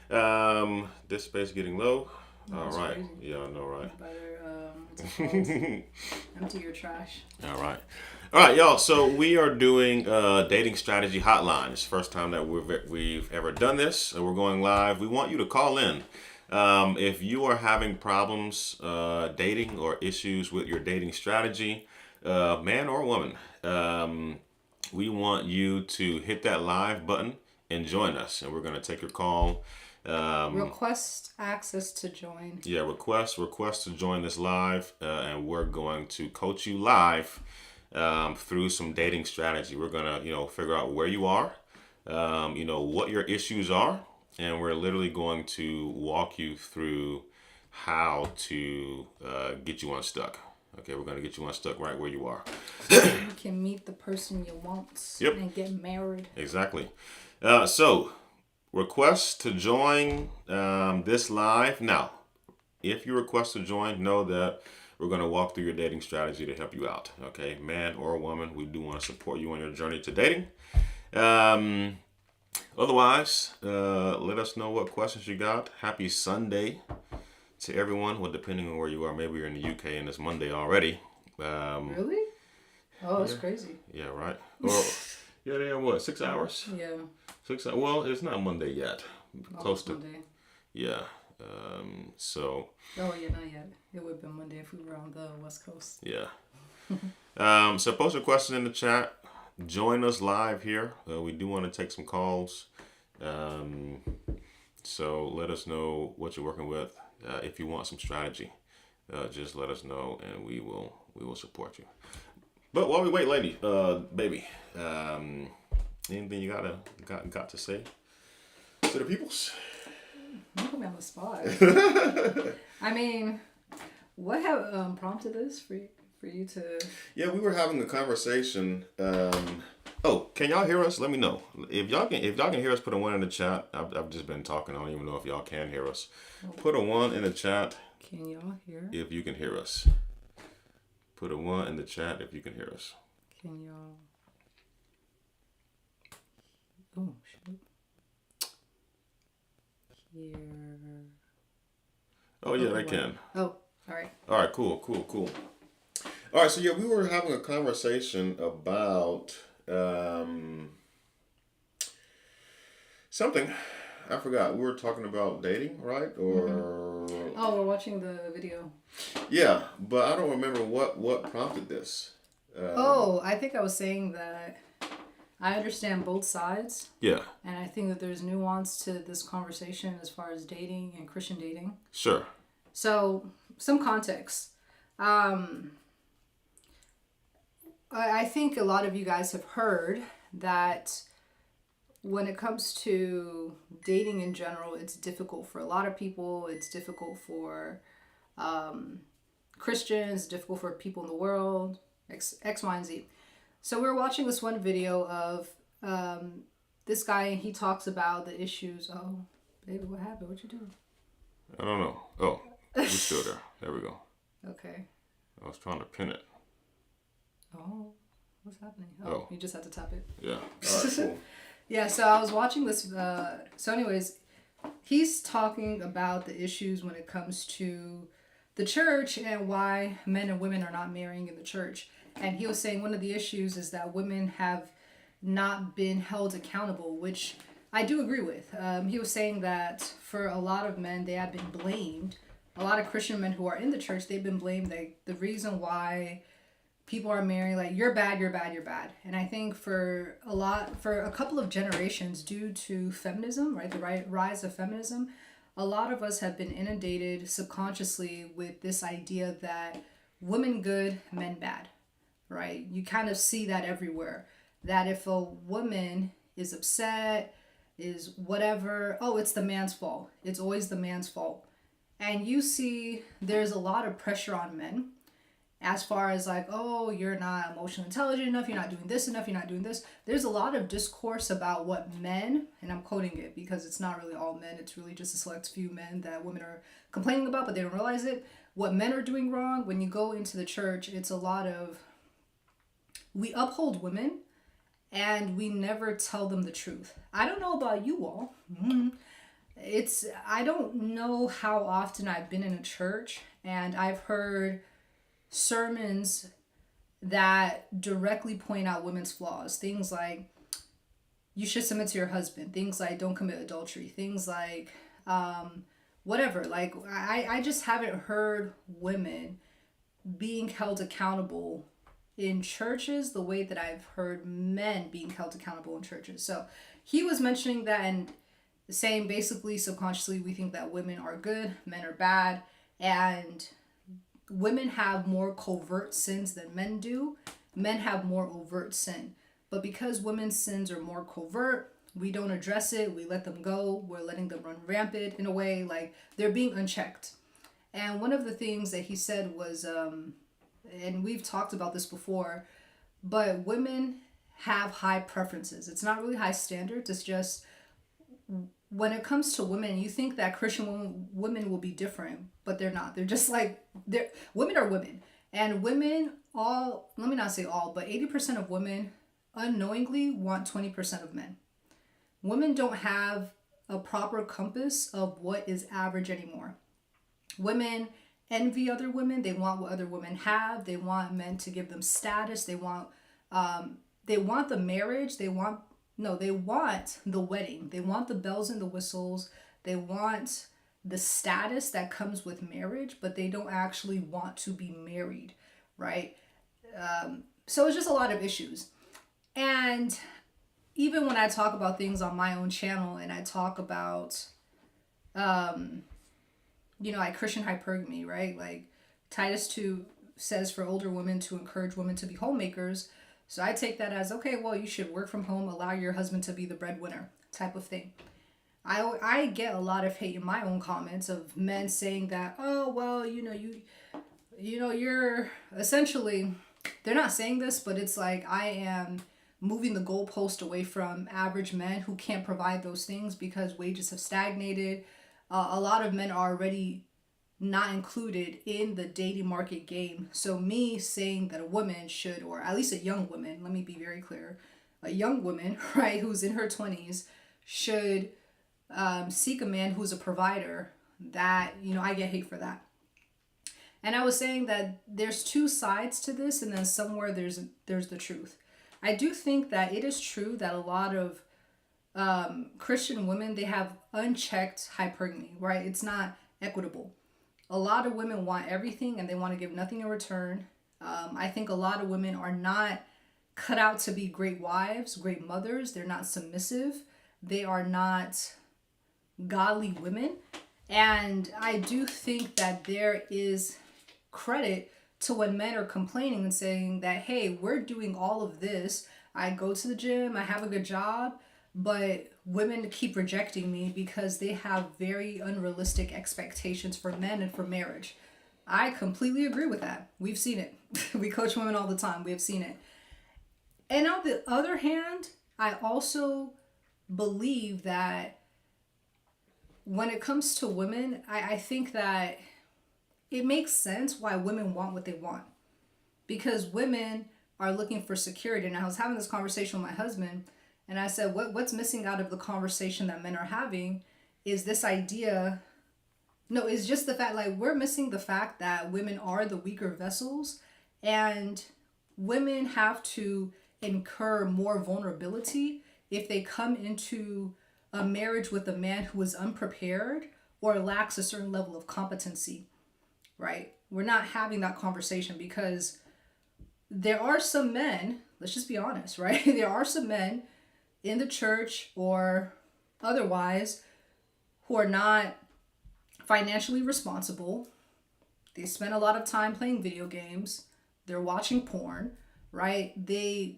This space getting low. No, All that's right. crazy. Yeah, I know, You right? better, what's it called? Empty your trash. All right. All right, y'all. So we are doing dating strategy hotline. It's the first time that we've ever done this, and we're going live. We want you to call in. If you are having problems dating or issues with your dating strategy, man or woman, we want you to hit that live button and join us. And we're going to take your call. Request access to join. Yeah, request to join this live, and we're going to coach you live through some dating strategy. We're gonna, figure out where you are, what your issues are, and we're literally going to walk you through how to get you unstuck. Okay, we're gonna get you unstuck right where you are. So you can meet the person you want Yep, and get married. exactly. So, request to join this live now. If you request to join, know that we're going to walk through your dating strategy to help you out. Okay, man or woman, we do want to support you on your journey to dating. Um, Otherwise, let us know what questions you got. Happy Sunday to everyone. Well, depending on where you are, maybe you're in the UK and it's Monday already. Really? Oh, Yeah, that's crazy. yeah, right. Well, yeah, they're what, 6 hours? Yeah. 6 hours. Well, it's not Monday yet. Close Almost to, Monday. yeah. So Oh, yeah, not yet. It would have been Monday if we were on the West Coast. yeah. So post a question in the chat. Join us live here. We do want to take some calls. Um, so let us know what you're working with. If you want some strategy, just let us know, and we will support you. But while we wait, lady, baby, anything you got to say to the peoples? You put me on the spot. I mean, what have prompted this for you to? Yeah, we were having a conversation. Oh, can y'all hear us? Let me know if y'all can hear us. Put a one in the chat. I've just been talking. I don't even know if y'all can hear us. Put a one in the chat Can y'all hear? if you can hear us. Put a one in the chat if you can hear us. Can y'all? Oh shoot. Here. Oh yeah, Oh, they wow. can. Oh, all right. All right, cool. All right, so yeah, we were having a conversation about something. I forgot. We were talking about dating, right? Or Oh, we're watching the video. yeah, but I don't remember what prompted this. Oh, I think I was saying that I understand both sides, Yeah, and I think that there's nuance to this conversation as far as dating and Christian dating. sure. So, some context. Um, I think a lot of you guys have heard that when it comes to dating in general, it's difficult for a lot of people. It's difficult for Christians, difficult for people in the world, X, Y, and Z. So we were watching this one video of this guy, and he talks about the issues. Oh, baby, what happened? What you doing? I don't know. Oh, we're still there. There we go. Okay. I was trying to pin it. Oh, what's happening? Oh, Oh. you just had to tap it. Yeah. All right, cool. Yeah, so I was watching this. So, anyways, he's talking about the issues when it comes to the church and why men and women are not marrying in the church. And he was saying one of the issues is that women have not been held accountable, which I do agree with. He was saying that for a lot of men, they have been blamed. A lot of Christian men who are in the church, they've been blamed. The reason why people are marrying, like, you're bad, you're bad, you're bad. And I think for a couple of generations, due to feminism, right, the rise of feminism, a lot of us have been inundated subconsciously with this idea that women good, men bad, right? You kind of see that everywhere. That if a woman is upset, is whatever, oh, it's the man's fault. It's always the man's fault. And you see there's a lot of pressure on men as far as like, oh, you're not emotionally intelligent enough, you're not doing this enough, you're not doing this. There's a lot of discourse about what men, and I'm quoting it because it's not really all men, it's really just a select few men that women are complaining about, but they don't realize it. What men are doing wrong, when you go into the church, it's a lot of, we uphold women and we never tell them the truth. I don't know about you all. I don't know how often I've been in a church and I've heard sermons that directly point out women's flaws. Things like you should submit to your husband. Things like don't commit adultery. Things like whatever. Like I just haven't heard women being held accountable in churches the way that I've heard men being held accountable in churches. So he was mentioning that and saying basically subconsciously we think that women are good, men are bad, and women have more covert sins than men do. Men have more overt sin. But because women's sins are more covert, we don't address it. We let them go. We're letting them run rampant in a way, like they're being unchecked. And one of the things that he said was, and we've talked about this before, but women have high preferences. It's not really high standards. It's just when it comes to women, you think that Christian women will be different, but they're not. They're just like, women are women. And women, let me not say all, but 80% of women unknowingly want 20% of men. Women don't have a proper compass of what is average anymore. Women envy other women. They want what other women have. They want men to give them status. They want the marriage. They want the wedding. They want the bells and the whistles. They want the status that comes with marriage, but they don't actually want to be married, right? So it's just a lot of issues. And even when I talk about things on my own channel and I talk about, like Christian hypergamy, right? Like Titus 2 says for older women to encourage women to be homemakers. So I take that as, okay, well, you should work from home, allow your husband to be the breadwinner type of thing. I get a lot of hate in my own comments of men saying that, oh, well, you're essentially, they're not saying this, but it's like I am moving the goalpost away from average men who can't provide those things because wages have stagnated. A lot of men are already not included in the dating market game. So me saying that a woman should, or at least a young woman, let me be very clear, a young woman, right, who's in her 20s should seek a man who's a provider, that, I get hate for that. And I was saying that there's two sides to this, and then somewhere there's the truth. I do think that it is true that a lot of Christian women, they have unchecked hypergamy, right? It's not equitable. A lot of women want everything and they want to give nothing in return. I think a lot of women are not cut out to be great wives, great mothers. They're not submissive. They are not godly women. And I do think that there is credit to when men are complaining and saying that, hey, we're doing all of this. I go to the gym, I have a good job, but women keep rejecting me because they have very unrealistic expectations for men and for marriage. I completely agree with that. We've seen it. We coach women all the time. We have seen it. And on the other hand, I also believe that when it comes to women, I think that it makes sense why women want what they want. Because women are looking for security. And I was having this conversation with my husband, and I said, what's missing out of the conversation that men are having is this idea. No, it's just the fact, like, we're missing the fact that women are the weaker vessels, and women have to incur more vulnerability if they come into a marriage with a man who is unprepared or lacks a certain level of competency, right? We're not having that conversation because there are some men, let's just be honest, right? There are some men in the church or otherwise who are not financially responsible. They spend a lot of time playing video games. They're watching porn, right? They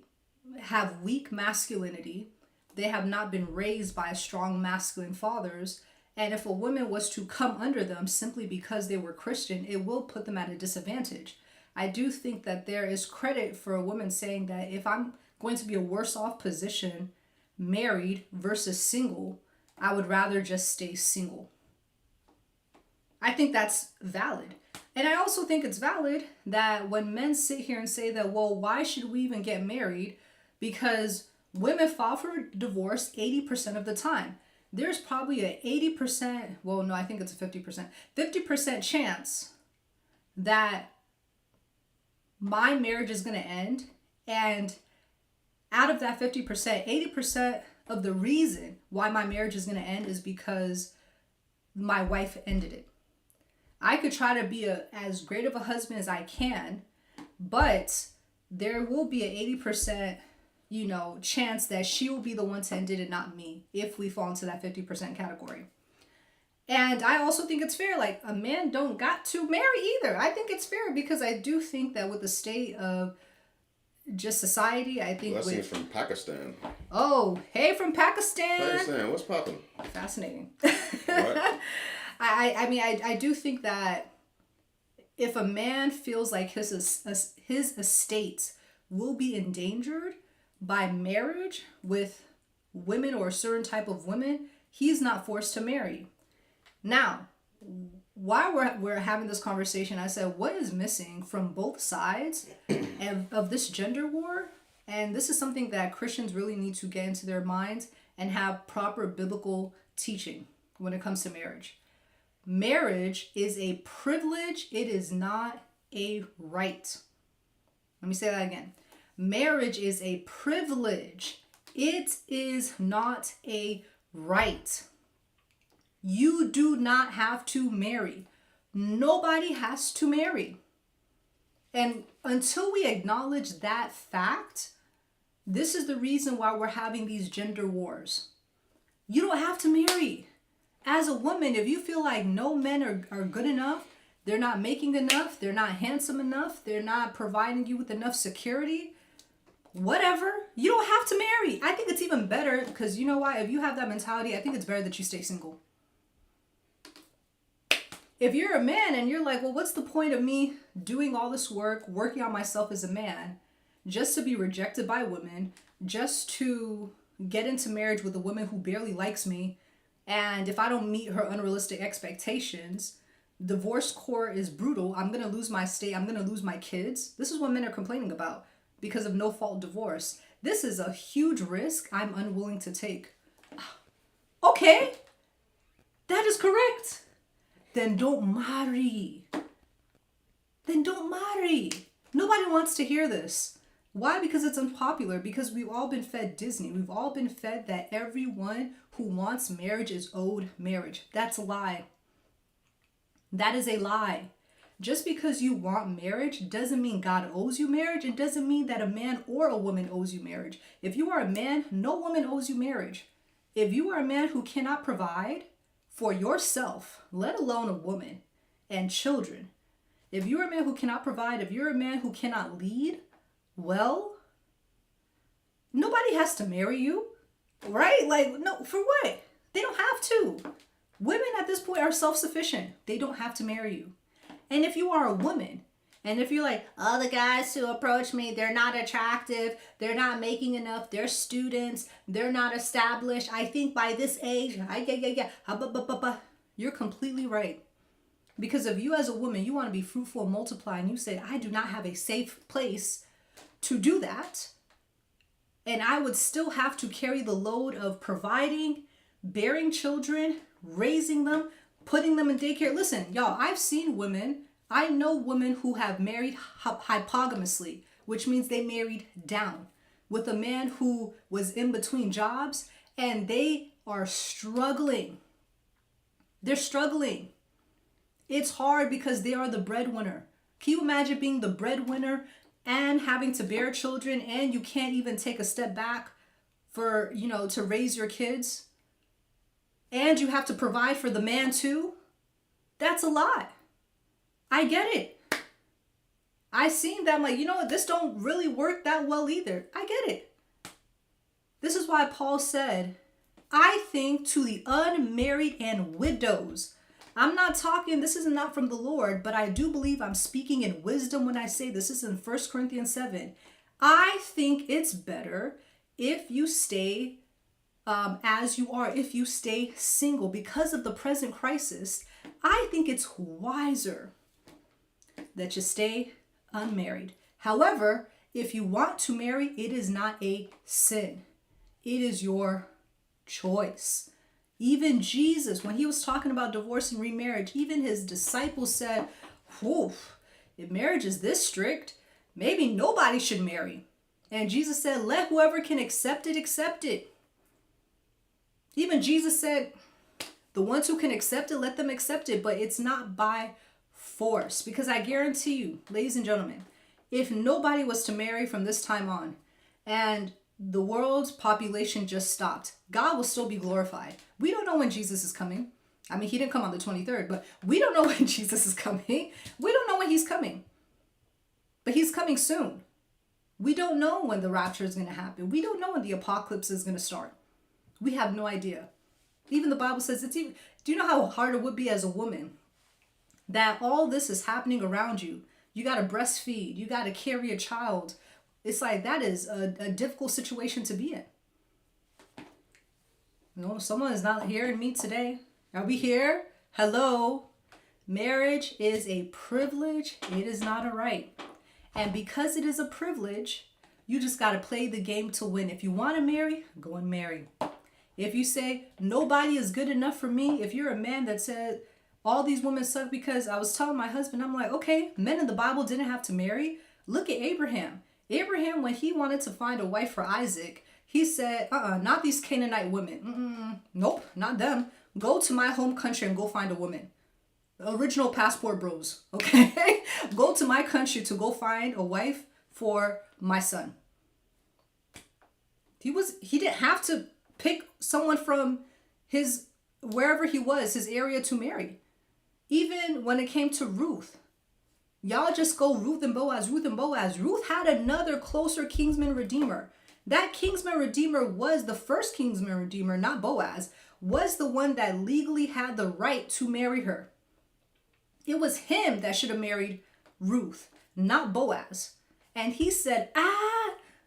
have weak masculinity. They have not been raised by strong masculine fathers. And if a woman was to come under them simply because they were Christian, it will put them at a disadvantage. I do think that there is credit for a woman saying that if I'm going to be a worse off position married versus single, I would rather just stay single. I think that's valid. And I also think it's valid that when men sit here and say that, well, why should we even get married? Because women file for divorce 80% of the time. there's probably a 80%, well, no, I think it's a 50% chance that my marriage is going to end. And out of that 50%, 80% of the reason why my marriage is going to end is because my wife ended it. I could try to be as great of a husband as I can, but there will be an 80%, chance that she will be the one to end it and not me if we fall into that 50% category. And I also think it's fair, like a man don't got to marry either. I think it's fair because I do think that with the state of just society, I think Blessings from Pakistan. Oh, hey from Pakistan. Pakistan, what's popping? Fascinating. What? I do think that if a man feels like his estate will be endangered by marriage with women or a certain type of women, he's not forced to marry. Now, while we're having this conversation, I said, what is missing from both sides of this gender war? And this is something that Christians really need to get into their minds and have proper biblical teaching when it comes to marriage. Marriage is a privilege. It is not a right. Let me say that again. Marriage is a privilege. It is not a right. You do not have to marry. Nobody has to marry. And until we acknowledge that fact, this is the reason why we're having these gender wars. You don't have to marry. As a woman, if you feel like no men are good enough, they're not making enough, they're not handsome enough, they're not providing you with enough security, whatever, you don't have to marry. I think it's even better because you know why? If you have that mentality, I think it's better that you stay single. If you're a man and you're like, well, what's the point of me doing all this work, working on myself as a man, just to be rejected by women, just to get into marriage with a woman who barely likes me, and if I don't meet her unrealistic expectations, divorce court is brutal. I'm going to lose my state. I'm going to lose my kids. This is what men are complaining about because of no-fault divorce. This is a huge risk I'm unwilling to take. Okay, that is correct. Then don't marry. Then don't marry. Nobody wants to hear this. Why? Because it's unpopular. Because we've all been fed Disney. We've all been fed that everyone who wants marriage is owed marriage. That's a lie. That is a lie. Just because you want marriage doesn't mean God owes you marriage. It doesn't mean that a man or a woman owes you marriage. If you are a man, no woman owes you marriage. If you are a man who cannot provide for yourself, let alone a woman and children, if you're a man who cannot provide, if you're a man who cannot lead, well, nobody has to marry you, right? Like, no, for what? They don't have to. Women at this point are self-sufficient. They don't have to marry you. And if you are a woman, and if you're like, oh, the guys who approach me, they're not attractive, they're not making enough, they're students, they're not established, I think by this age, you're completely right. Because if you as a woman, you want to be fruitful and multiply, and you say, I do not have a safe place to do that, and I would still have to carry the load of providing, bearing children, raising them, putting them in daycare. Listen, y'all, I've seen women, I know women who have married hypogamously, which means they married down with a man who was in between jobs, and they are struggling. They're struggling. It's hard because they are the breadwinner. Can you imagine being the breadwinner and having to bear children, and you can't even take a step back for, to raise your kids? And you have to provide for the man too? That's a lot. I get it. I seen that. I'm like, this don't really work that well either. I get it. This is why Paul said, I think to the unmarried and widows. I'm not talking, this is not from the Lord, but I do believe I'm speaking in wisdom when I say this is in 1 Corinthians 7. I think it's better if you stay as you are, if you stay single because of the present crisis. I think it's wiser that you stay unmarried. However, if you want to marry, it is not a sin. It is your choice. Even Jesus, when he was talking about divorce and remarriage, even his disciples said, whew, if marriage is this strict, maybe nobody should marry. And Jesus said, let whoever can accept it, accept it. Even Jesus said, the ones who can accept it, let them accept it. But it's not by force. Because I guarantee you, ladies and gentlemen, if nobody was to marry from this time on, and the world's population just stopped, God will still be glorified. We don't know when Jesus is coming. I mean, he didn't come on the 23rd, but we don't know when Jesus is coming. We don't know when he's coming. But he's coming soon. We don't know when the rapture is going to happen. We don't know when the apocalypse is going to start. We have no idea. Even the Bible says it's even, do you know how hard it would be as a woman that all this is happening around you? You got to breastfeed. You got to carry a child. It's like that is a difficult situation to be in. You know, someone is not hearing me today. Are we here? Hello. Marriage is a privilege. It is not a right. And because it is a privilege, you just got to play the game to win. If you want to marry, go and marry. If you say, nobody is good enough for me, if you're a man that said, all these women suck, because I was telling my husband, I'm like, okay, men in the Bible didn't have to marry. Look at Abraham. Abraham, when he wanted to find a wife for Isaac, he said, not these Canaanite women. Nope, not them. Go to my home country and go find a woman. Original passport bros, okay? Go to my country to go find a wife for my son. He didn't have to pick someone from his, wherever he was, his area to marry. Even when it came to Ruth, y'all just go Ruth and Boaz, Ruth and Boaz. Ruth had another closer kinsman redeemer. That kinsman redeemer was the first kinsman redeemer, not Boaz, was the one that legally had the right to marry her. It was him that should have married Ruth, not Boaz. And he said,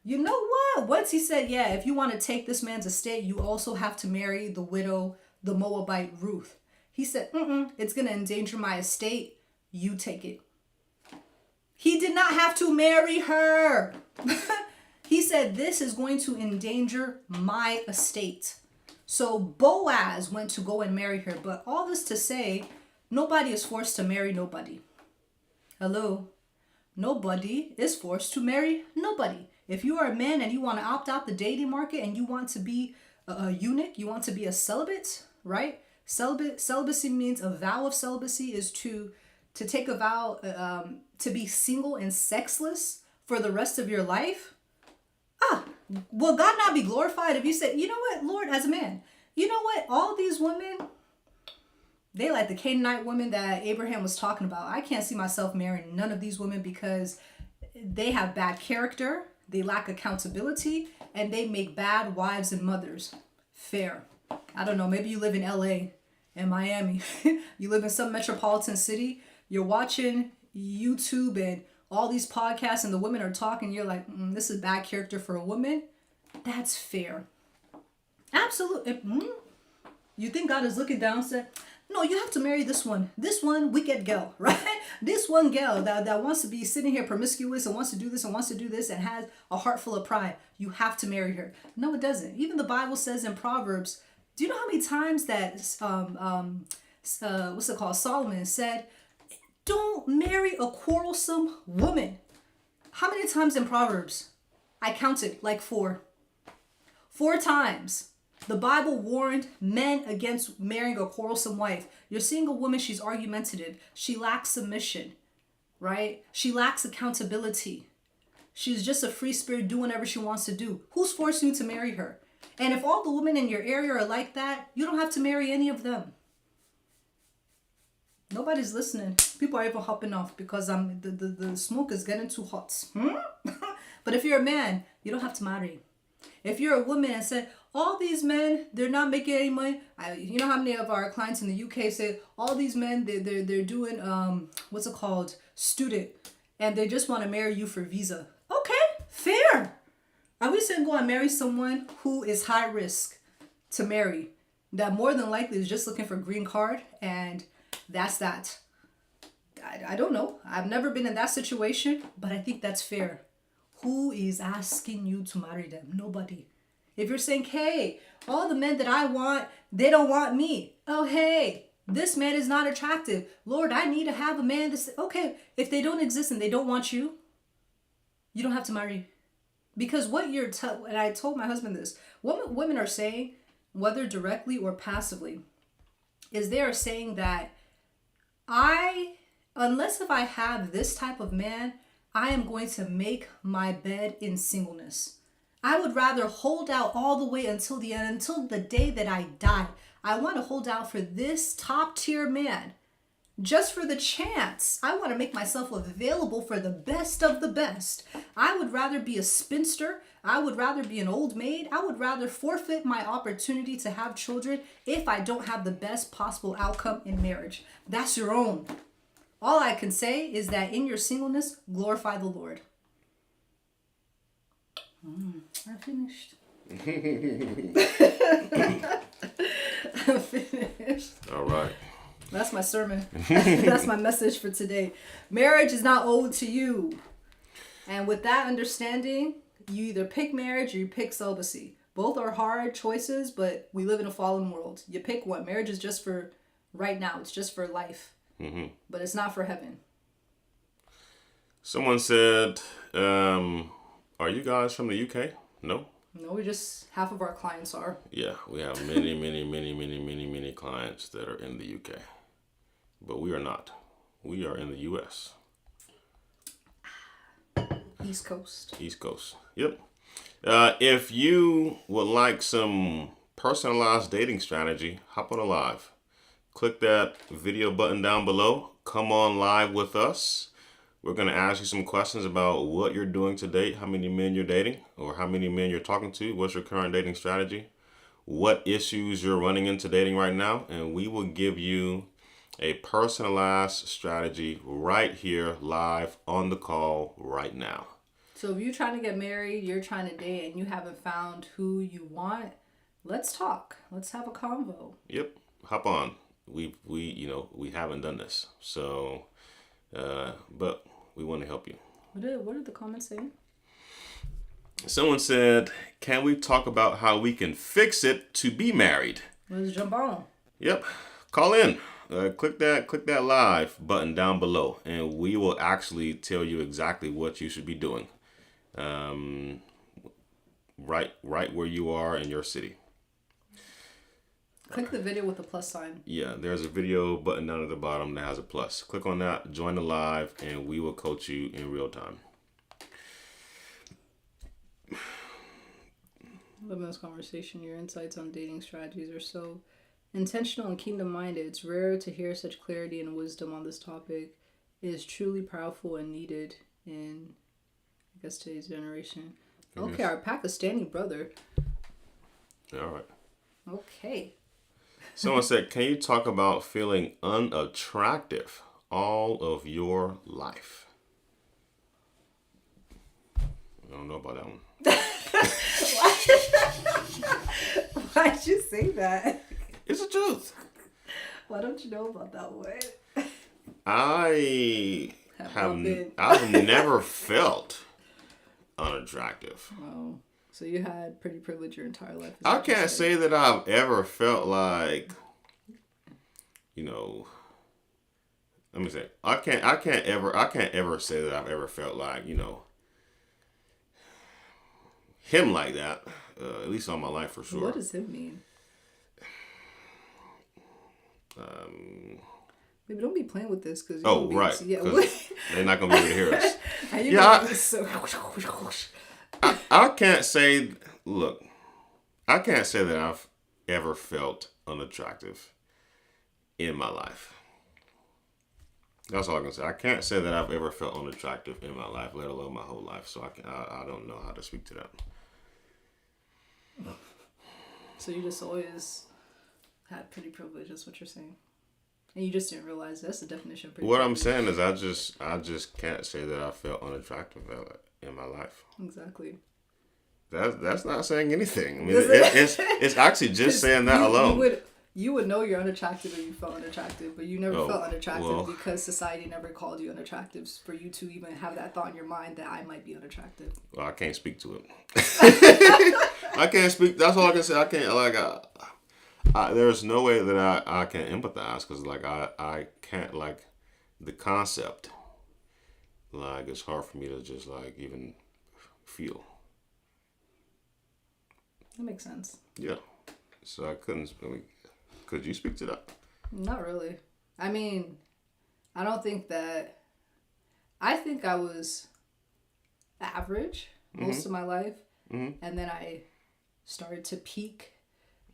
you know what? Once he said, yeah, if you want to take this man's estate, you also have to marry the widow, the Moabite Ruth. He said, it's going to endanger my estate. You take it. He did not have to marry her. He said, this is going to endanger my estate. So Boaz went to go and marry her. But all this to say, nobody is forced to marry nobody. Hello? Nobody is forced to marry nobody. If you are a man and you want to opt out the dating market and you want to be a eunuch, you want to be a celibate, right? Celibacy means a vow of celibacy is to take a vow to be single and sexless for the rest of your life. Will God not be glorified if you say, you know what, Lord, as a man, you know what, all these women, they like the Canaanite women that Abraham was talking about. I can't see myself marrying none of these women because they have bad character, they lack accountability, and they make bad wives and mothers. Fair. I don't know, maybe you live in LA and Miami. You live in some metropolitan city, you're watching YouTube and all these podcasts and the women are talking, you're like, this is bad character for a woman. That's fair. Absolutely. You think God is looking down and said, no, you have to marry this one. This one wicked girl, right? This one girl that wants to be sitting here promiscuous and wants to do this and wants to do this and has a heart full of pride. You have to marry her. No, it doesn't. Even the Bible says in Proverbs, do you know how many times that, Solomon said, don't marry a quarrelsome woman. How many times in Proverbs? I counted like 4. 4 times. The Bible warned men against marrying a quarrelsome wife. You're seeing a woman, she's argumentative. She lacks submission, right? She lacks accountability. She's just a free spirit doing whatever she wants to do. Who's forcing you to marry her? And if all the women in your area are like that, you don't have to marry any of them. Nobody's listening. People are even hopping off because the smoke is getting too hot. But if you're a man, you don't have to marry. If you're a woman and said, all these men, they're not making any money. You know how many of our clients in the UK say, all these men, they're doing, student. And they just want to marry you for visa. Okay, fair. Are we saying go and marry someone who is high risk to marry? That more than likely is just looking for a green card and that's that. I don't know. I've never been in that situation, but I think that's fair. Who is asking you to marry them? Nobody. If you're saying, hey, all the men that I want, they don't want me. Oh, hey, this man is not attractive. Lord, I need to have a man that's okay. If they don't exist and they don't want you, you don't have to marry. Because what you're and I told my husband this, what women are saying, whether directly or passively, is they are saying that unless if I have this type of man, I am going to make my bed in singleness. I would rather hold out all the way until the end, until the day that I die. I want to hold out for this top tier man. Just for the chance. I want to make myself available for the best of the best. I would rather be a spinster. I would rather be an old maid. I would rather forfeit my opportunity to have children if I don't have the best possible outcome in marriage. That's your own. All I can say is that in your singleness, glorify the Lord. I finished. I finished. All right. That's my sermon. That's my message for today. Marriage is not owed to you. And with that understanding, you either pick marriage or you pick celibacy. Both are hard choices, but we live in a fallen world. You pick one. Marriage is just for right now. It's just for life. Mm-hmm. But it's not for heaven. Someone said, are you guys from the UK? No? No, we just, half of our clients are. Yeah, we have many clients that are in the UK. But we are not. We are in the US. East Coast. East Coast. Yep. If you would like some personalized dating strategy, hop on a live. Click that video button down below. Come on live with us. We're going to ask you some questions about what you're doing to date, how many men you're dating, or how many men you're talking to, what's your current dating strategy, what issues you're running into dating right now, and we will give you a personalized strategy right here, live on the call right now. So if you're trying to get married, you're trying to date, and you haven't found who you want, let's talk. Let's have a convo. Yep. Hop on. We haven't done this. So, but we want to help you. What did the comments say? Someone said, can we talk about how we can fix it to be married? Let's jump on. Yep. Call in. Click that live button down below, and we will actually tell you exactly what you should be doing. Right where you are in your city. Click the video with the plus sign. Yeah, there's a video button down at the bottom that has a plus. Click on that, join the live, and we will coach you in real time. Loving this conversation. Your insights on dating strategies are so intentional and kingdom-minded. It's rare to hear such clarity and wisdom on this topic. It is truly powerful and needed in, I guess, today's generation. Okay, our Pakistani brother. All right. Okay. Someone said, can you talk about feeling unattractive all of your life? I don't know about that one. Why'd you say that? It's the truth. Why don't you know about that one? I've never felt unattractive. Oh, so you had pretty privilege your entire life. I can't say that I've ever felt like, let me say, I can't ever say that I've ever felt like, him like that. At least all my life for sure. What does him mean? Maybe don't be playing with this because right. Yeah, they're not gonna be able to hear us. I can't say. Look, I can't say that I've ever felt unattractive in my life. That's all I can say. I can't say that I've ever felt unattractive in my life, let alone my whole life. So I don't know how to speak to that. So you just always had pretty privilege, is what you're saying. And you just didn't realize that's the definition of pretty What privilege. I'm saying is I just can't say that I felt unattractive in my life. Exactly. That's not saying anything. I mean, it's actually just saying that alone. You would know you're unattractive if you felt unattractive, but you never Oh, felt unattractive well. because society never called you unattractive for you to even have that thought in your mind that I might be unattractive. Well, I can't speak to it. I can't speak. That's all I can say. I can't like. There's no way that I can empathize because like I can't like the concept. Like it's hard for me to just like even feel. That makes sense. Yeah. So I couldn't. I mean, could you speak to that? Not really. I mean, I don't think that. I think I was average most of my life, and then I started to peak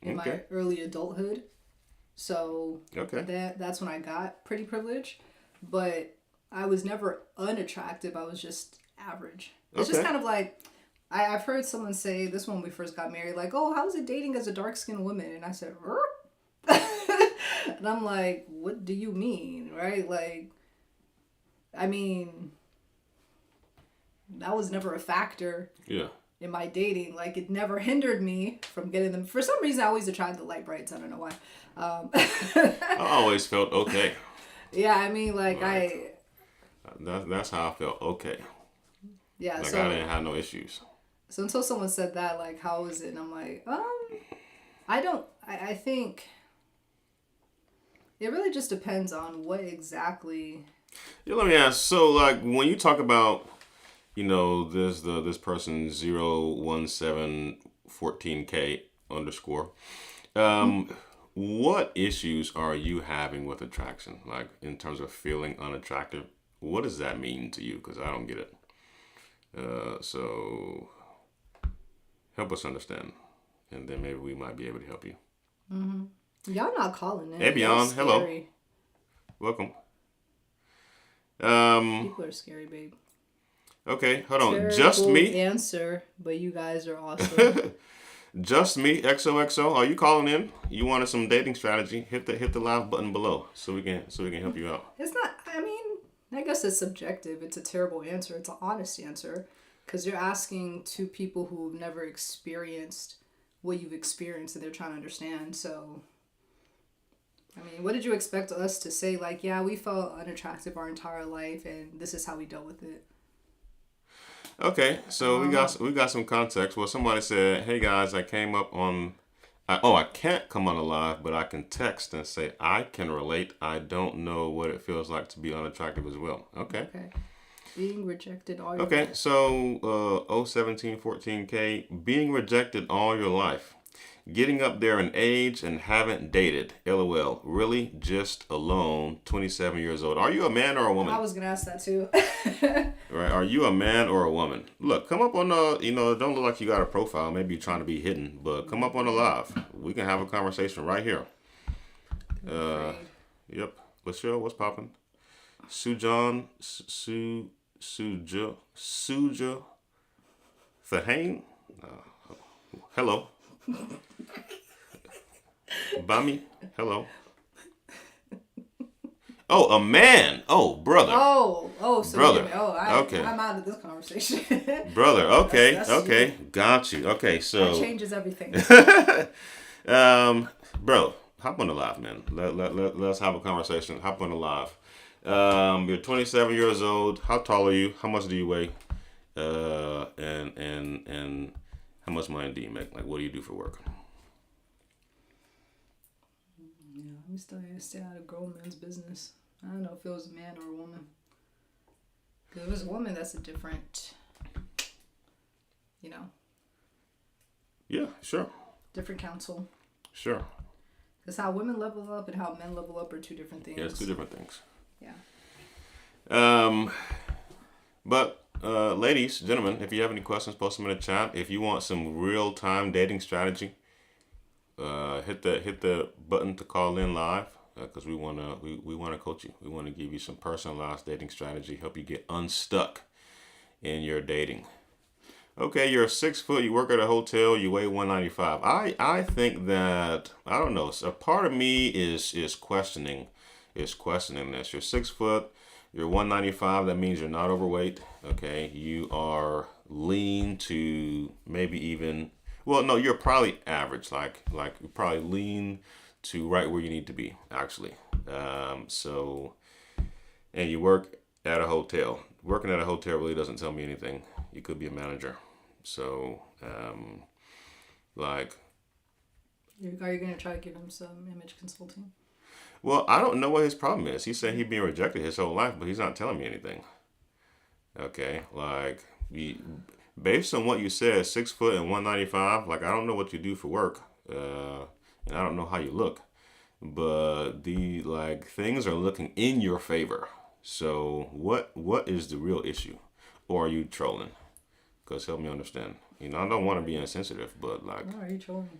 in my early adulthood. So that's when I got pretty privileged, but I was never unattractive. I was just average. It's just kind of like I've heard someone say this when we first got married, like, "Oh, how's it dating as a dark-skinned woman?" And I said, and I'm like, "What do you mean?" Right? Like, I mean, that was never a factor. Yeah. In my dating, like it never hindered me from getting them. For some reason, I always attracted the light brights. I don't know why. I always felt okay. Yeah, I mean, like That's how I felt okay. Yeah, like so I didn't have no issues. So until someone said that, like, how is it? And I'm like, I think it really just depends on what exactly. Yeah, let me ask. So, like, when you talk about, this person 01714K underscore, what issues are you having with attraction? Like, in terms of feeling unattractive, what does that mean to you? Because I don't get it. So help us understand, and then maybe we might be able to help you. Y'all not calling in. Hey, Beyond. Hello. Welcome. People are scary, babe. Okay, hold on. Terrible Just me. Answer, but you guys are awesome. Just me. XOXO. Are you calling in? You wanted some dating strategy? Hit the live button below so we can help you out. It's not. I mean, I guess it's subjective. It's a terrible answer. It's an honest answer, because you're asking two people who've never experienced what you've experienced, and they're trying to understand. So, I mean, what did you expect us to say? Like, yeah, we felt unattractive our entire life, and this is how we dealt with it. Okay, so we got some context. Well, somebody said, "Hey guys, I came up on. I can't come on a live, but I can text and say I can relate. I don't know what it feels like to be unattractive as well." Okay. Being rejected all your life. Okay, life. so 01714K, being rejected all your life. Getting up there in age and haven't dated. LOL. Really? Just alone. 27 years old. Are you a man or a woman? I was going to ask that too. Right. Are you a man or a woman? Look, come up on don't look like you got a profile. Maybe you're trying to be hidden, but come up on the live. We can have a conversation right here. Yep. Lachelle, what's popping? Suja Fahane. Hello. Bami, hello. Oh, a man. Oh, brother. So brother. Okay. I'm out of this conversation. Brother. Okay. That's okay. You. Got you. Okay. So that changes everything. Bro, hop on the live, man. Let's have a conversation. Hop on the live. You're 27 years old. How tall are you? How much do you weigh? And how much money do you make? Like, what do you do for work? Yeah, I'm still gonna stay out of grown men's business. I don't know if it was a man or a woman. If it was a woman, that's a different, Yeah, sure. Different counsel. Sure. Because how women level up and how men level up are two different things. Yeah, it's two different things. Yeah. But ladies, gentlemen, if you have any questions, post them in the chat. If you want some real-time dating strategy, hit the button to call in live, because we wanna coach you. We want to give you some personalized dating strategy, help you get unstuck in your dating. Okay, you're 6 foot. You work at a hotel. You weigh 195. I think that, I don't know. A part of me is questioning this. You're 6 foot. You're 195. That means you're not overweight. Okay, you are lean to maybe even. Well, no, you're probably average. Like you're probably lean to right where you need to be, actually. So, and you work at a hotel. Working at a hotel really doesn't tell me anything. You could be a manager. So, like, Are you gonna try to give him some image consulting? well, I don't know what his problem is. He said he's being rejected his whole life, but he's not telling me anything. Okay, like, based on what you said, 6 foot and 195. Like, I don't know what you do for work, and I don't know how you look, but the like things are looking in your favor. So what is the real issue, or are you trolling? Cause help me understand. I don't want to be insensitive, but like, Oh, are you trolling?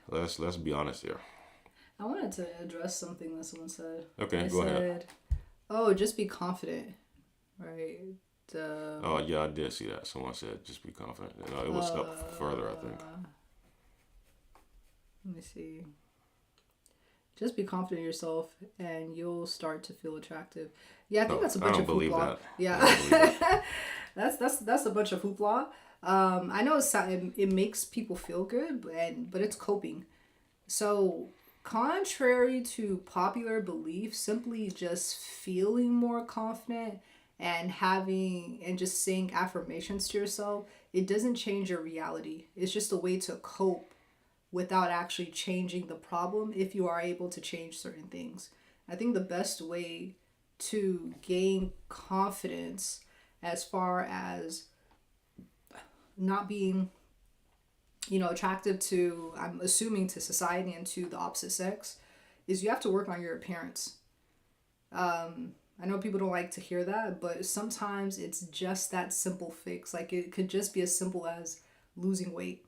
let's be honest here. I wanted to address something that someone said. Okay, They go ahead. said, "Oh, just be confident." Right. Oh yeah, I did see that. Someone said just be confident. It was up further, I think. Let me see. Just be confident in yourself, and you'll start to feel attractive. Yeah, I think that's a I bunch don't of believe hoopla. that. Yeah, I don't believe that. that's a bunch of hoopla. I know it makes people feel good, but it's coping. So, contrary to popular belief, simply just feeling more confident and just saying affirmations to yourself, it doesn't change your reality. It's just a way to cope without actually changing the problem if you are able to change certain things. I think the best way to gain confidence as far as not being attractive to, I'm assuming, to society and to the opposite sex, is you have to work on your appearance. I know people don't like to hear that, but sometimes it's just that simple fix. Like, it could just be as simple as losing weight,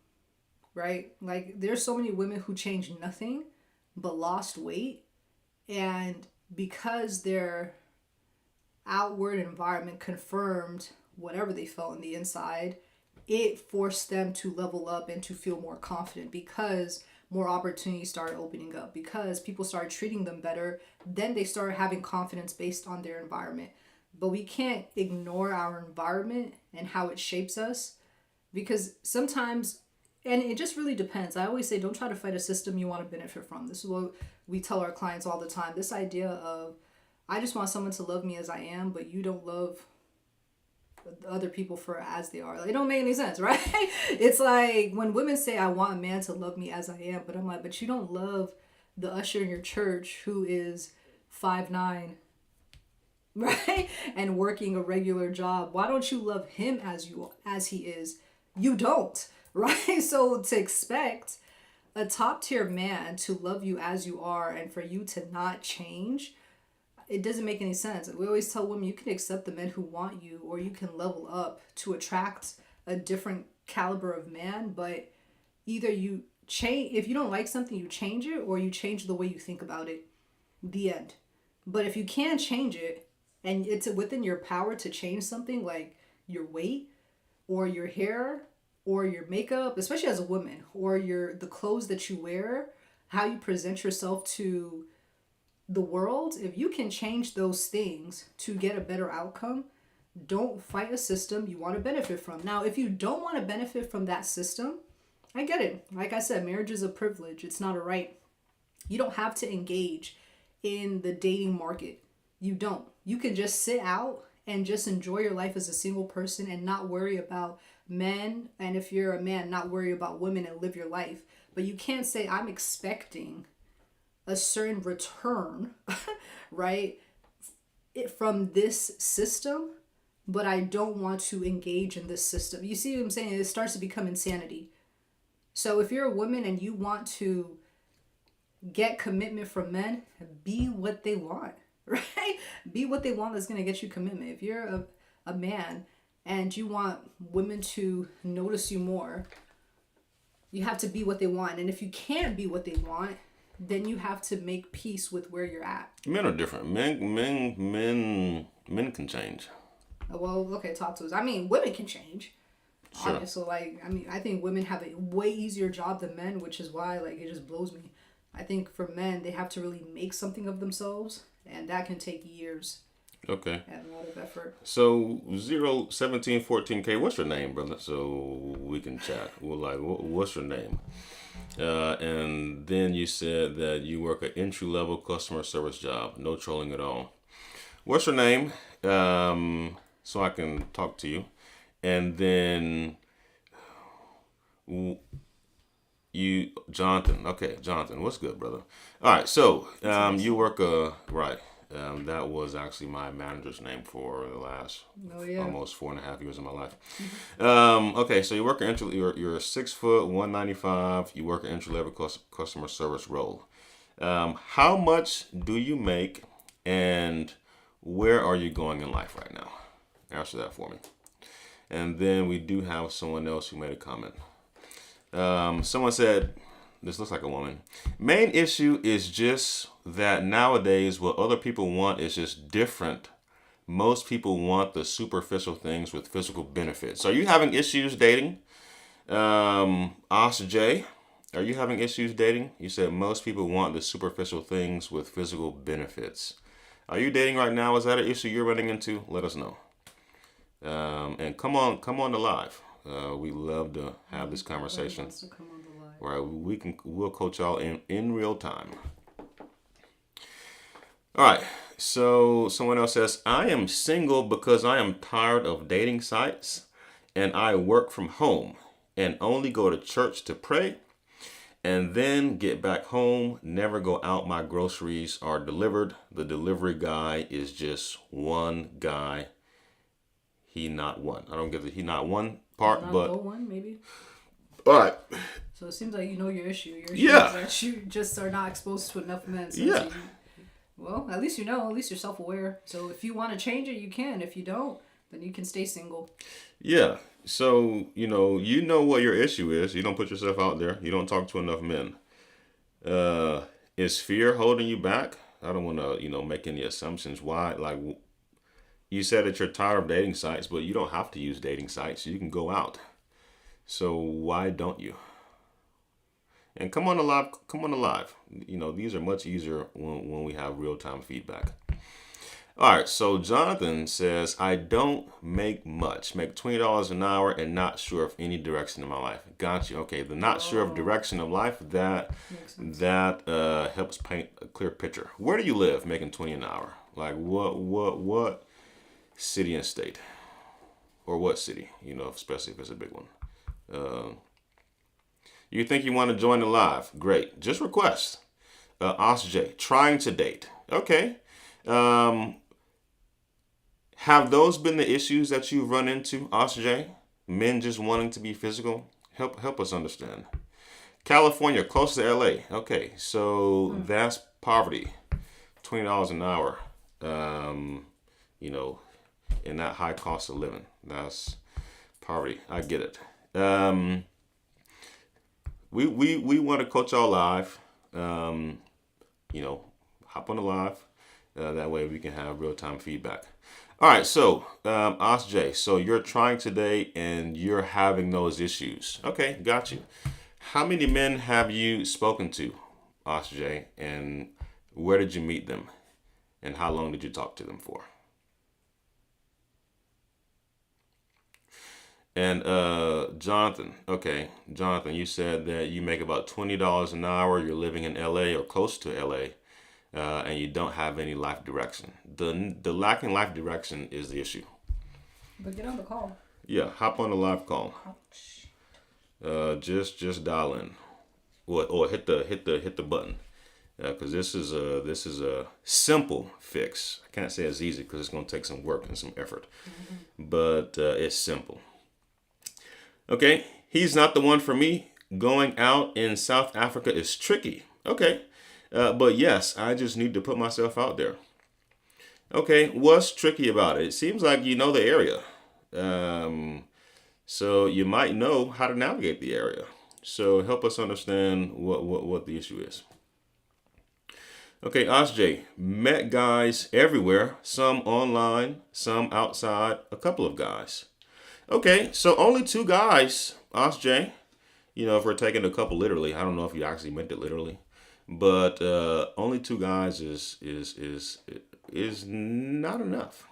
right? Like, there's so many women who changed nothing but lost weight, and because their outward environment confirmed whatever they felt on the inside, it forced them to level up and to feel more confident because more opportunities started opening up, because people started treating them better. Then they started having confidence based on their environment. But we can't ignore our environment and how it shapes us, because sometimes, and it just really depends. I always say, don't try to fight a system you want to benefit from. This is what we tell our clients all the time. This idea of, I just want someone to love me as I am, but you don't love other people for as they are. Like, it don't make any sense, right? It's like when women say, I want a man to love me as I am, but I'm like, but you don't love the usher in your church who is 5'9", right? And working a regular job. Why don't you love him as he is? You don't, right? So to expect a top tier man to love you as you are and for you to not change, it doesn't make any sense. We always tell women, you can accept the men who want you, or you can level up to attract a different caliber of man, but either you change, if you don't like something, you change it, or you change the way you think about it. The end. But if you can change it, and it's within your power to change something like your weight or your hair or your makeup, especially as a woman, or the clothes that you wear, how you present yourself to the world, if you can change those things to get a better outcome, don't fight a system you want to benefit from. Now, if you don't want to benefit from that system, I get it. Like I said, marriage is a privilege. It's not a right. You don't have to engage in the dating market. You don't. You can just sit out and just enjoy your life as a single person and not worry about men. And if you're a man, not worry about women and live your life. But you can't say, I'm expecting a certain return, right, from this system, but I don't want to engage in this system. You see what I'm saying? It starts to become insanity. So if you're a woman and you want to get commitment from men, be what they want, right? Be what they want that's going to get you commitment. If you're a man and you want women to notice you more, you have to be what they want. And if you can't be what they want, then you have to make peace with where you're at. Men are different. Men can change. Well, okay, talk to us. I mean, women can change. Sure. Obviously, I think women have a way easier job than men, which is why, it just blows me. I think for men, they have to really make something of themselves, and that can take years. Okay. and a lot of effort. So 01714K, what's your name, brother? So we can chat. We're like, what's your name? And then you said that you work an entry level customer service job, no trolling at all. What's your name? So I can talk to you. And then you, Jonathan. Okay, Jonathan, what's good, brother? All right, so you work right. That was actually my manager's name for the last Oh yeah. almost 4.5 years of my life. Okay, so you work an entry. You're 6 foot 195. You work an entry level customer service role. How much do you make, and where are you going in life right now? Answer that for me. And then we do have someone else who made a comment. Someone said, this looks like a woman. Main issue is just that nowadays what other people want is just different. Most people want the superficial things with physical benefits. Are you having issues dating? Oscar J, are you having issues dating? You said most people want the superficial things with physical benefits. Are you dating right now? Is that an issue you're running into? Let us know. And come on to live. We love to have this conversation. Wants to come on the live. Where we'll coach y'all in real time. All right. So someone else says, I am single because I am tired of dating sites and I work from home and only go to church to pray and then get back home, never go out. My groceries are delivered. The delivery guy is just one guy. He not one. I don't get the he not one part, Not but the one, maybe. all right. So it seems like you know your issue. Your issue Yeah. is that you just are not exposed to enough men. So Yeah. Well, at least you know. At least you're self-aware. So if you want to change it, you can. If you don't, then you can stay single. Yeah. So, you know what your issue is. You don't put yourself out there. You don't talk to enough men. Is fear holding you back? I don't want to, make any assumptions. Why? Like, you said that you're tired of dating sites, but you don't have to use dating sites. You can go out. So why don't you? And come on alive. Come on alive. These are much easier when we have real-time feedback. All right, so Jonathan says, I don't make much. Make $20 an hour and not sure of any direction in my life. Got you. Okay, the not sure of direction of life, that helps paint a clear picture. Where do you live making 20 an hour? Like what city and state? Or what city, especially if it's a big one. You think you want to join the live? Great. Just request. Oscar J, trying to date. Okay. Have those been the issues that you've run into, Oscar J? Men just wanting to be physical? Help us understand. California, close to LA. Okay, so that's poverty. $20 an hour. In that high cost of living. That's poverty. I get it. We want to coach y'all live. Hop on the live. That way we can have real-time feedback. All right, so Oscar J, so you're trying today and you're having those issues. Okay, got you. How many men have you spoken to, Oscar J, and where did you meet them? And how long did you talk to them for? And Jonathan, you said that you make about $20 an hour. You're living in LA or close to LA, and you don't have any life direction. The lacking life direction is the issue. But get on the call. Yeah, hop on the live call. Ouch. Just dial in, or hit the button, because this is a simple fix. I can't say it's easy because it's going to take some work and some effort, but it's simple. Okay, he's not the one for me. Going out in South Africa is tricky. Okay, but yes, I just need to put myself out there. Okay, what's tricky about it? It seems like you know the area. So you might know how to navigate the area. So help us understand what the issue is. Okay, Osj, met guys everywhere, some online, some outside, a couple of guys. Okay, so only 2 guys, Osj. If we're taking a couple literally, I don't know if you actually meant it literally, but only 2 guys is is not enough.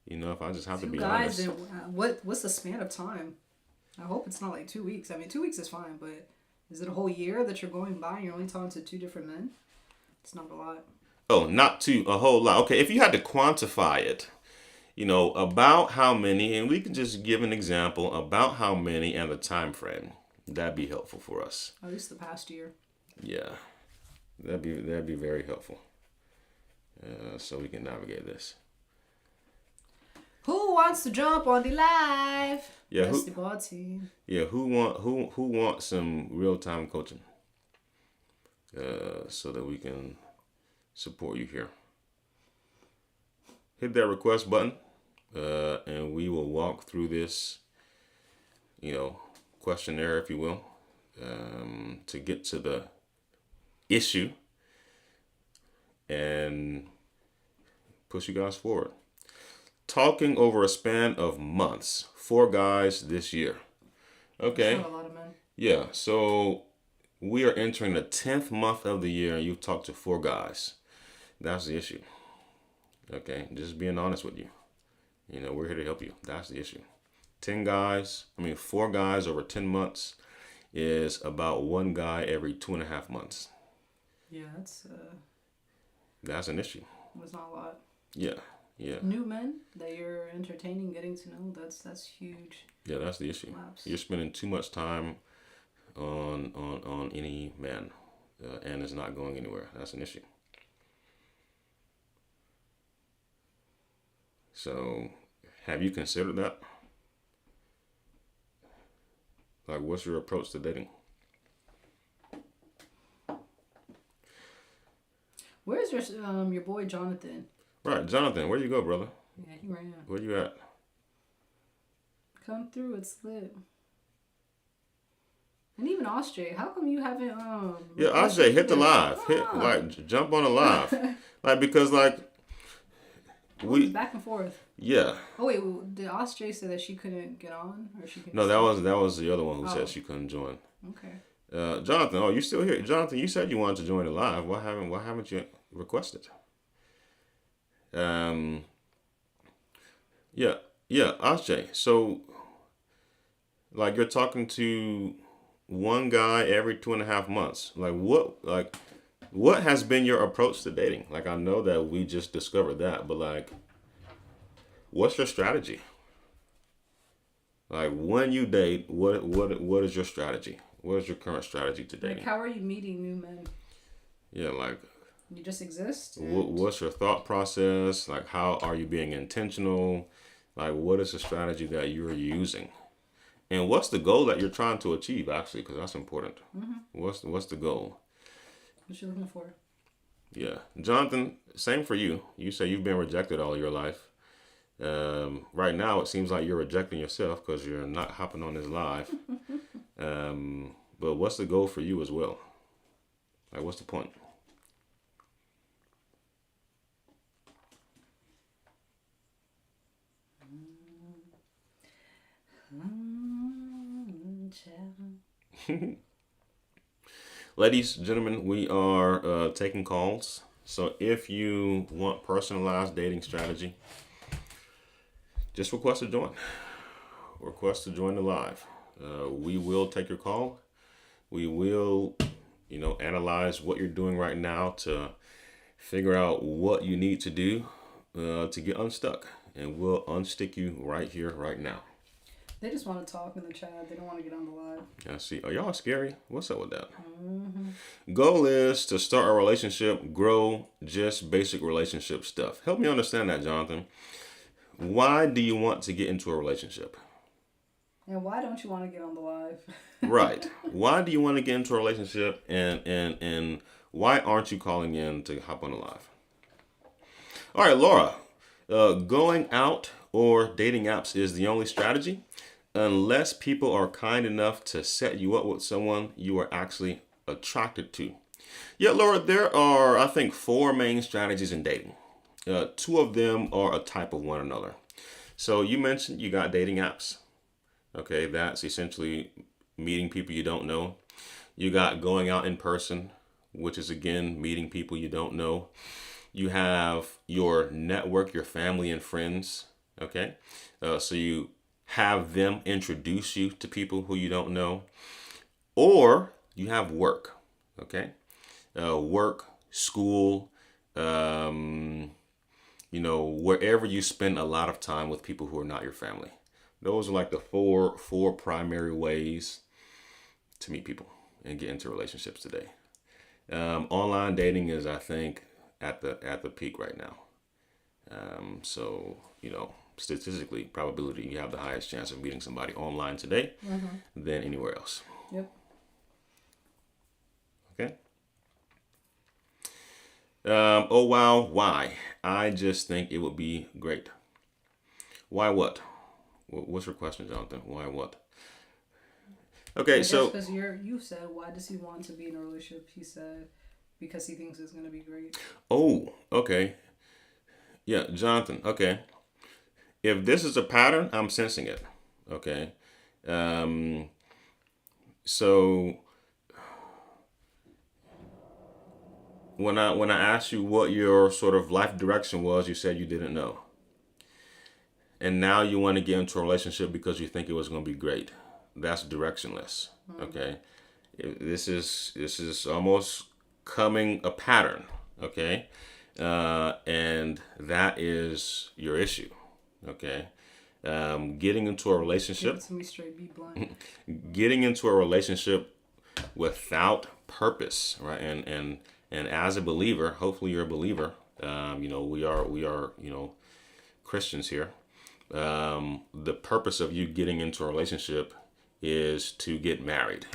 If I just have to Two be guys, honest. and what's the span of time? I hope it's not like 2 weeks. I mean, 2 weeks is fine, but is it a whole year that you're going by and you're only talking to two different men? It's not a lot. Oh, not to a whole lot. Okay, if you had to quantify it, about how many, and we can just give an example about how many and the time frame. That'd be helpful for us. At least the past year. Yeah, that'd be very helpful. So we can navigate this. Who wants to jump on the live? Yeah, basketball team. Yeah, who wants some real time coaching? So that we can support you here. Hit that request button, and we will walk through this, questionnaire, if you will, to get to the issue and push you guys forward. Talking over a span of months, 4 guys this year. Okay. That's not a lot of men. Yeah, so we are entering the 10th month of the year and you've talked to 4 guys. That's the issue. Okay, just being honest with you. We're here to help you. That's the issue. 4 guys over 10 months is about 1 guy every 2.5 months. Yeah, That's an issue. that's not a lot. Yeah. New men that you're entertaining, getting to know, that's huge. Yeah, that's the issue. Lapse. You're spending too much time on any man, and it's not going anywhere. That's an issue. So, have you considered that? Like, what's your approach to dating? Where's your boy Jonathan? Right, Jonathan, where you go, brother? Yeah, he ran. Where you at? Come through, it's lit. And even Australia, how come you haven't Yeah, Ajay, hit the live. Jump on the live. Because we back and forth. Yeah. Oh wait, did Australia say that she couldn't get on, or she couldn't? No, that was the other one who said she couldn't join. Okay. Jonathan, you still here? Jonathan, you said you wanted to join the live. Why haven't you requested? Yeah, Ajay. So, you're talking to 1 guy every 2.5 months. What has been your approach to dating? I know that we just discovered that, but what's your strategy? When you date, what is your strategy? What is your current strategy to dating? How are you meeting new men? Yeah, you just exist. What's your thought process? How are you being intentional? What is the strategy that you're using? And what's the goal that you're trying to achieve, actually? Because that's important. Mm-hmm. What's the goal? What you looking for? Yeah. Jonathan, same for you. You say you've been rejected all your life. Right now, it seems like you're rejecting yourself because you're not hopping on this live. But what's the goal for you as well? What's the point? Ladies, gentlemen, we are taking calls. So if you want personalized dating strategy, just request to join. Request to join the live. We will take your call. We will, analyze what you're doing right now to figure out what you need to do to get unstuck. And we'll unstick you right here, right now. They just want to talk in the chat. They don't want to get on the live. I see. Are y'all scary? What's up with that? Mm-hmm. Goal is to start a relationship, grow just basic relationship stuff. Help me understand that, Jonathan. Why do you want to get into a relationship? And why don't you want to get on the live? Right. Why do you want to get into a relationship, and why aren't you calling in to hop on the live? All right, Laura. Going out or dating apps is the only strategy unless people are kind enough to set you up with someone you are actually attracted to. Yeah, Laura, there are, I think, 4 main strategies in dating. 2 of them are a type of one another. So you mentioned you got dating apps. Okay, that's essentially meeting people you don't know. You got going out in person, which is, again, meeting people you don't know. You have your network, your family and friends. Okay. So you have them introduce you to people who you don't know. Or you have work. Okay. Work, school, um, wherever you spend a lot of time with people who are not your family. Those are like the four primary ways to meet people and get into relationships today. Online dating is, I think, at the peak right now. So statistically, probability, you have the highest chance of meeting somebody online today than anywhere else. Yep. Okay. Oh wow, why? I just think it would be great. Why what? What's your question, Jonathan? Why what? Okay, I guess so because you said, why does he want to be in a relationship? He said because he thinks it's gonna be great. oh, okay. Yeah, Jonathan, okay. If this is a pattern, I'm sensing it. Okay. Um, so when I asked you what your sort of life direction was, you said you didn't know. And now you want to get into a relationship because you think it was going to be great. That's directionless. Okay. This is almost coming a pattern. Okay. And that is your issue. Okay. Getting into a relationship, Let me straight be blunt. getting into a relationship without purpose, right? And as a believer, hopefully you're a believer. We are Christians here. The purpose of you getting into a relationship is to get married,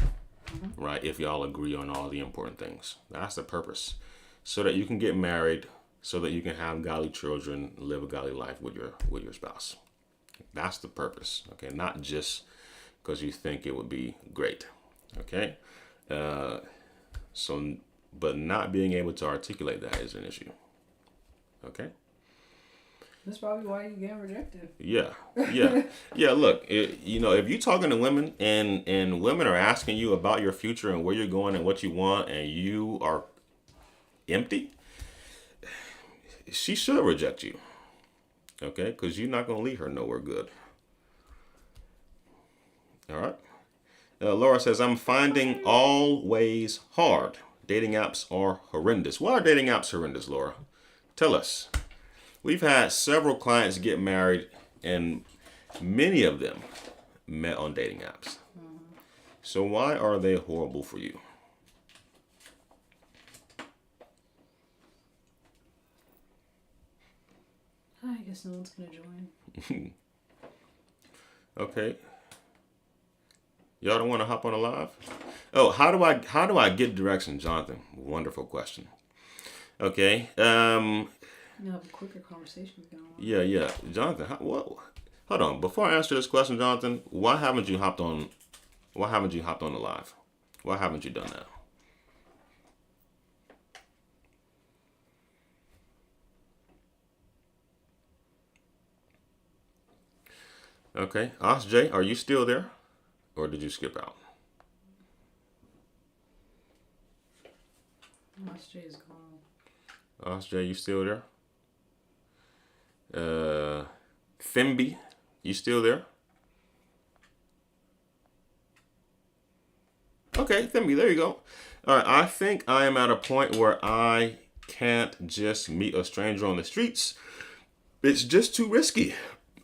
right? If y'all agree on all the important things, that's the purpose, so that you can get married, so that you can have godly children, live a godly life with your spouse. That's the purpose. Okay, not just because you think it would be great. Okay, so but not being able to articulate that is an issue. Okay. That's probably why you're getting rejected. Yeah, yeah, yeah. Look, if you're talking to women and women are asking you about your future and where you're going and what you want, and you are empty, she should reject you. Okay, because you're not gonna lead her nowhere good. All right. Laura says, I'm finding all ways hard. Dating apps are horrendous. Why are dating apps horrendous, Laura? Tell us. We've had several clients get married, and many of them met on dating apps. So why are they horrible for you? I guess no one's gonna join. Okay. Y'all don't want to hop on a live? Oh, how do I get direction, Jonathan? Wonderful question. Okay. You have quicker conversations going on. Yeah. Jonathan, hold on. Before I answer this question, Jonathan, why haven't you hopped on? Why haven't you hopped on the live? Why haven't you done that? Okay. Osjay, are you still there? Or did you skip out? SJ is gone. Osjay, you still there? Thimby, you still there? Okay, Thimby, there you go. All right, I think I am at a point where I can't just meet a stranger on the streets. It's just too risky.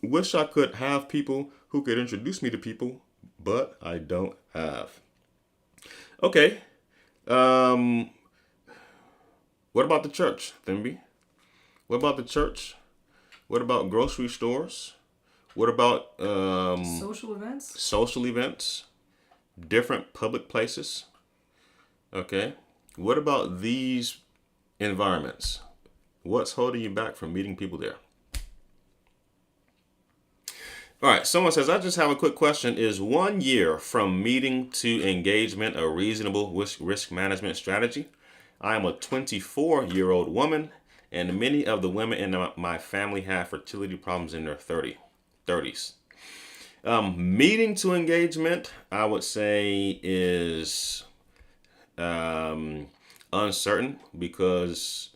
Wish I could have people who could introduce me to people, but I don't have. Okay. What about the church, Thimby? What about the church? What about grocery stores? What about social events, different public places? Okay. What about these environments? What's holding you back from meeting people there? All right. Someone says, I just have a quick question. Is 1 year from meeting to engagement a reasonable risk management strategy? I am a 24-year-old woman, and many of the women in my family have fertility problems in their 30s. Meeting to engagement, I would say, is uncertain, because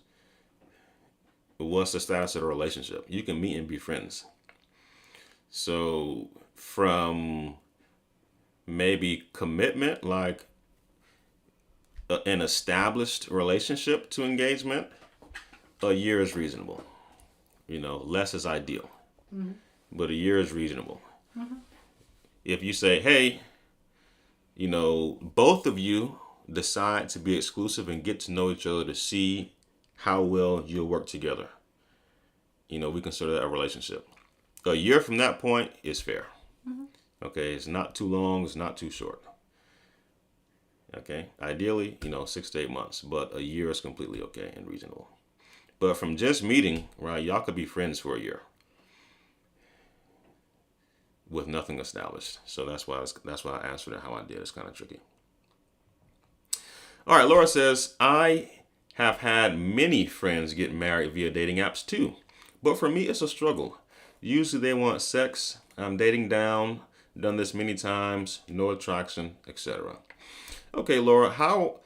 what's the status of the relationship? You can meet and be friends. So from maybe commitment, like an established relationship, to engagement, a year is reasonable. Less is ideal, but a year is reasonable. If you say, hey, both of you decide to be exclusive and get to know each other to see how well you'll work together, we consider that a relationship. A year from that point is fair. Okay, it's not too long, it's not too short. Okay, ideally, 6 to 8 months, but a year is completely okay and reasonable. But from just meeting, right, y'all could be friends for a year with nothing established. So that's why I answered it how I did. It's kind of tricky. All right, Laura says, I have had many friends get married via dating apps too, but for me, it's a struggle. Usually they want sex. I'm dating down, done this many times, no attraction, etc. Okay, Laura, how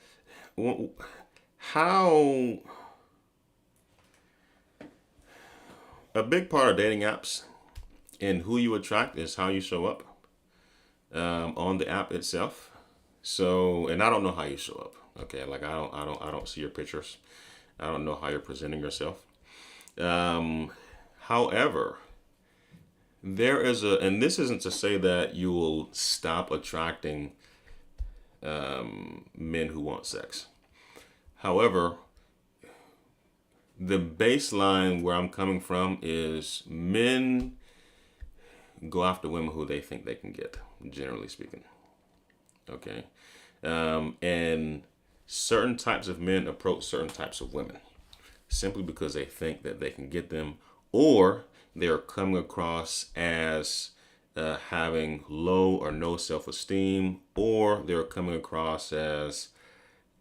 a big part of dating apps and who you attract is how you show up on the app itself. So, and I don't know how you show up. Okay, like I don't see your pictures. I don't know how you're presenting yourself. However, there is and this isn't to say that you will stop attracting men who want sex. However, the baseline where I'm coming from is men go after women who they think they can get, generally speaking. Okay. And certain types of men approach certain types of women simply because they think that they can get them, or they're coming across as having low or no self-esteem, or they're coming across as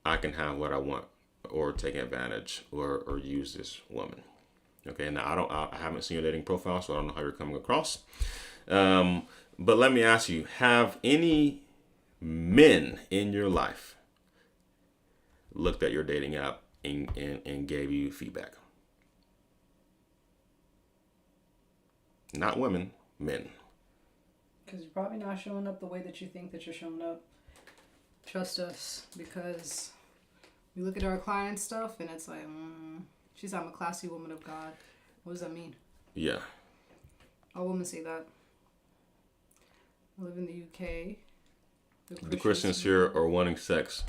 I can have what I want, or take advantage, or use this woman. Okay, now I haven't seen your dating profile, so I don't know how you're coming across. But let me ask you, have any men in your life looked at your dating app and gave you feedback? Not women, men. Because you're probably not showing up the way that you think that you're showing up. Trust us, because we look at our client stuff and it's like, she's I'm a classy woman of God. What does that mean? Yeah. All women say that. I live in the UK. The Christians here are wanting sex.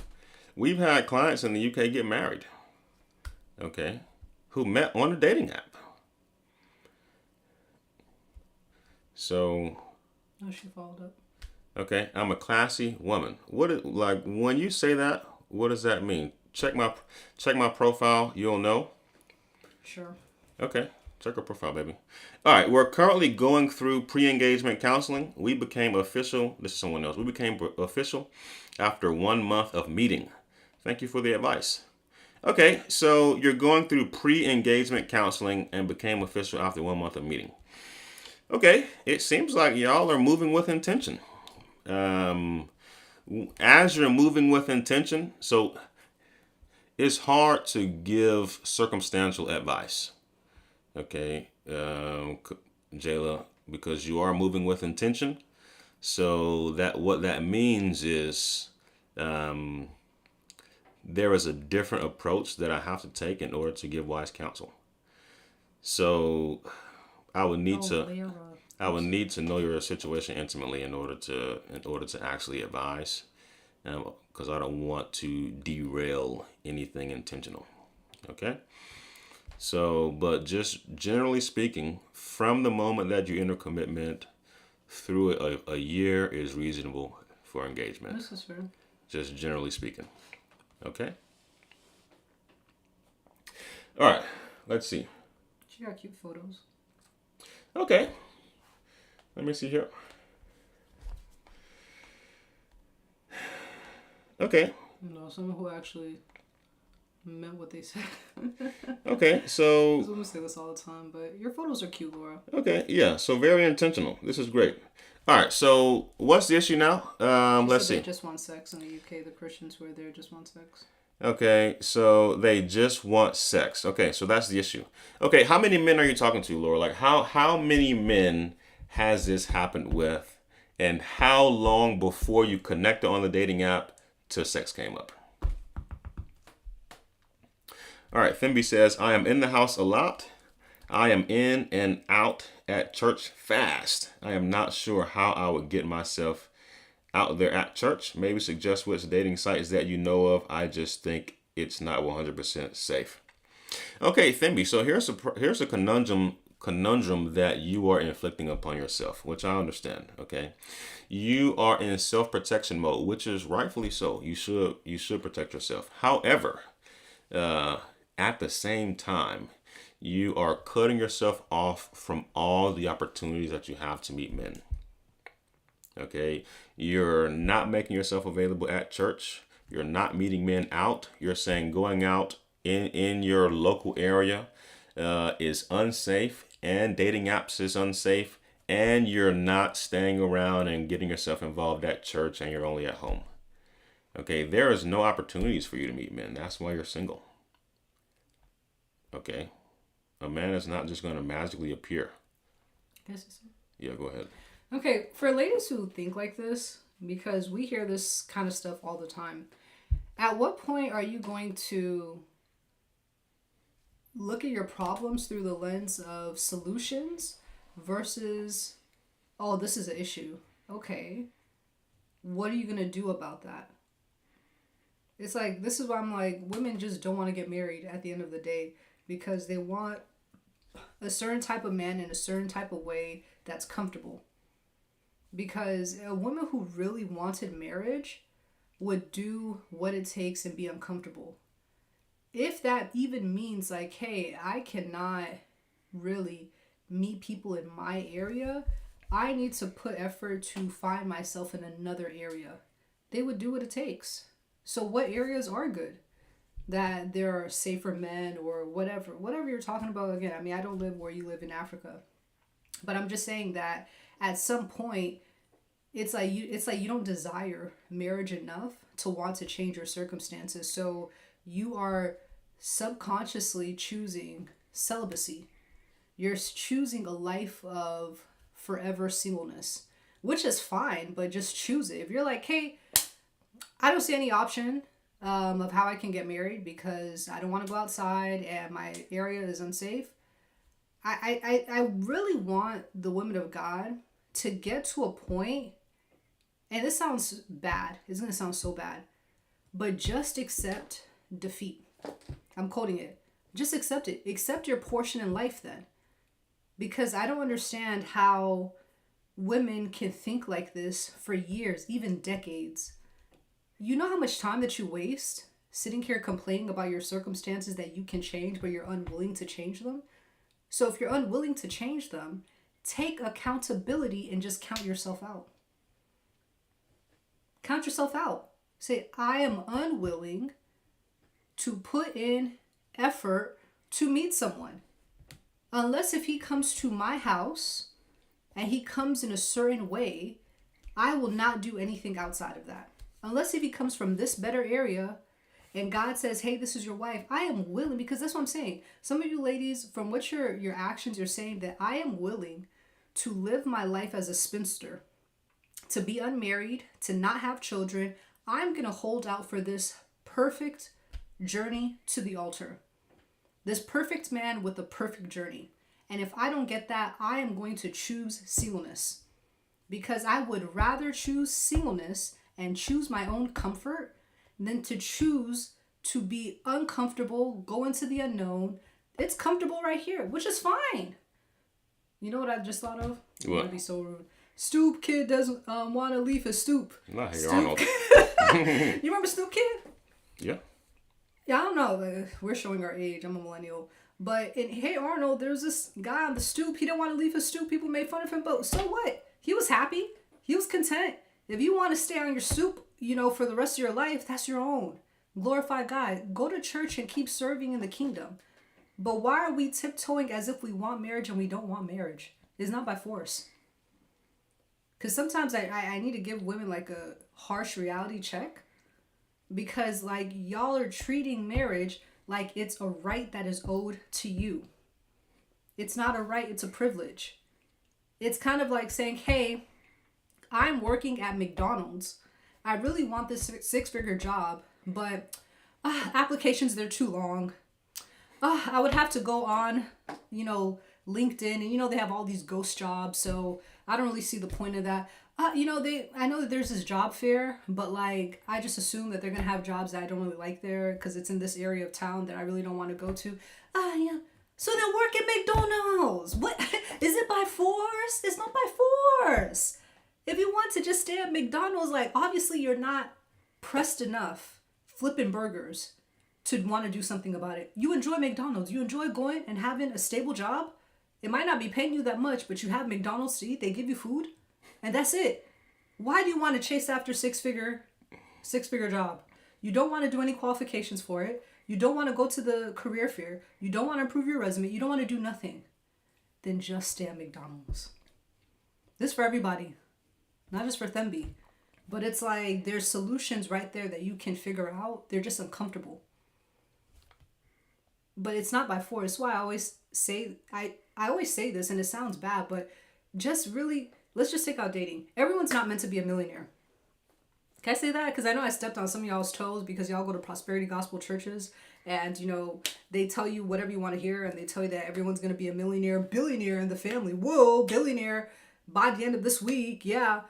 We've had clients in the UK get married. Okay. Who met on a dating app. So. Oh, she followed up. Okay, I'm a classy woman. When you say that, what does that mean? Check my profile. You'll know. Sure. Okay, check our profile, baby. All right, we're currently going through pre-engagement counseling. We became official. This is someone else. We became official after 1 month of meeting. Thank you for the advice. Okay, so you're going through pre-engagement counseling and became official after 1 month of meeting. Okay, it seems like y'all are moving with intention. As you're moving with intention, so it's hard to give circumstantial advice. Okay, Jayla, because you are moving with intention. So what that means is there is a different approach that I have to take in order to give wise counsel. So I would need to know your situation intimately in order to actually advise, because I don't want to derail anything intentional. Okay. So, but just generally speaking, from the moment that you enter commitment through a year is reasonable for engagement. This is fair. Just generally speaking. Okay. All right. Let's see. She got cute photos. Okay. Let me see here. Okay. No, someone who actually meant what they said. Okay, so. Because women say this all the time, but your photos are cute, Laura. Okay, yeah, so very intentional. This is great. All right, so what's the issue now? Let's see. They just want sex in the UK. The Christians who are there just want sex. Okay, so they just want sex. Okay, so that's the issue. Okay, how many men are you talking to, Laura? Like how many men has this happened with, and how long before you connected on the dating app till sex came up? All right, Thimby says, I am in the house a lot. I am in and out at church fast. I am not sure how I would get myself out there at church. Maybe suggest which dating sites that you know of. I just think it's not 100% safe. Okay, Thimby. So here's a conundrum that you are inflicting upon yourself, which I understand. Okay, you are in self protection mode, which is rightfully so. You should protect yourself. However, uh, at the same time, you are cutting yourself off from all the opportunities that you have to meet men. Okay, you're not making yourself available at church. You're not meeting men out. You're saying going out in your local area is unsafe, and dating apps is unsafe, and you're not staying around and getting yourself involved at church, and you're only at home. Okay, there is no opportunities for you to meet men. That's why you're single. Okay, a man is not just going to magically appear. Yes. Yeah, go ahead. Okay, for ladies who think like this, because we hear this kind of stuff all the time, at what point are you going to look at your problems through the lens of solutions versus, oh, this is an issue? Okay, what are you going to do about that? It's like, this is why I'm like, women just don't want to get married at the end of the day because they want a certain type of man in a certain type of way that's comfortable. Because a woman who really wanted marriage would do what it takes and be uncomfortable. If that even means like, hey, I cannot really meet people in my area, I need to put effort to find myself in another area. They would do what it takes. So what areas are good? That there are safer men or whatever you're talking about. Again, I mean, I don't live where you live in Africa, but I'm just saying that at some point, it's like you don't desire marriage enough to want to change your circumstances. So you are subconsciously choosing celibacy. You're choosing a life of forever singleness, which is fine, but just choose it. If you're like, hey, I don't see any option of how I can get married because I don't want to go outside and my area is unsafe. I really want the women of God to get to a point, and this sounds bad. It's going to sound so bad, but just accept defeat. I'm quoting it. Just accept it. Accept your portion in life then. Because I don't understand how women can think like this for years, even decades. You know how much time that you waste sitting here complaining about your circumstances that you can change, but you're unwilling to change them? So if you're unwilling to change them, take accountability and just count yourself out. Count yourself out. Say, I am unwilling to put in effort to meet someone. Unless if he comes to my house and he comes in a certain way, I will not do anything outside of that. Unless if he comes from this better area and God says, hey, this is your wife, I am willing, because that's what I'm saying. Some of you ladies, from what your actions, you're saying that I am willing to live my life as a spinster, to be unmarried, to not have children. I'm going to hold out for this perfect journey to the altar. This perfect man with a perfect journey. And if I don't get that, I am going to choose singleness. Because I would rather choose singleness and choose my own comfort than to choose to be uncomfortable, go into the unknown. It's comfortable right here, which is fine. You know what I just thought of? I'm What? gonna be so rude. Stoop kid doesn't want to leave his stoop. Not Hey Stoop. Arnold. You remember Stoop Kid? Yeah. Yeah, I don't know. We're showing our age. I'm a millennial. But in Hey Arnold, there's this guy on the stoop. He didn't want to leave his stoop. People made fun of him. But so what? He was happy. He was content. If you want to stay on your stoop, for the rest of your life, that's your own. Glorify God. Go to church and keep serving in the kingdom. But why are we tiptoeing as if we want marriage and we don't want marriage? It's not by force. Because sometimes I need to give women like a harsh reality check. because like y'all are treating marriage like it's a right that is owed to you. It's not a right, it's a privilege. It's kind of like saying, hey, I'm working at McDonald's. I really want this six-figure job, but applications, they're too long. I would have to go on, LinkedIn, and they have all these ghost jobs, so I don't really see the point of that. I know that there's this job fair, but like I just assume that they're gonna have jobs that I don't really like there because it's in this area of town that I really don't want to go to. Yeah. So then work at McDonald's. What is it by force? It's not by force. If you want to just stay at McDonald's, like obviously you're not pressed enough flipping burgers to want to do something about it. You enjoy McDonald's. You enjoy going and having a stable job. It might not be paying you that much, but you have McDonald's to eat. They give you food, and that's it. Why do you want to chase after six-figure job? You don't want to do any qualifications for it. You don't want to go to the career fair. You don't want to improve your resume. You don't want to do nothing. Then just stay at McDonald's. This is for everybody, not just for Themby. But it's like there's solutions right there that you can figure out. They're just uncomfortable. But it's not by force. That's why I always say I always say this, and it sounds bad, but just really, let's just take out dating. Everyone's not meant to be a millionaire. Can I say that? Because I know I stepped on some of y'all's toes because y'all go to prosperity gospel churches and, they tell you whatever you want to hear, and they tell you that everyone's going to be a millionaire, billionaire in the family. Whoa, billionaire by the end of this week. Yeah.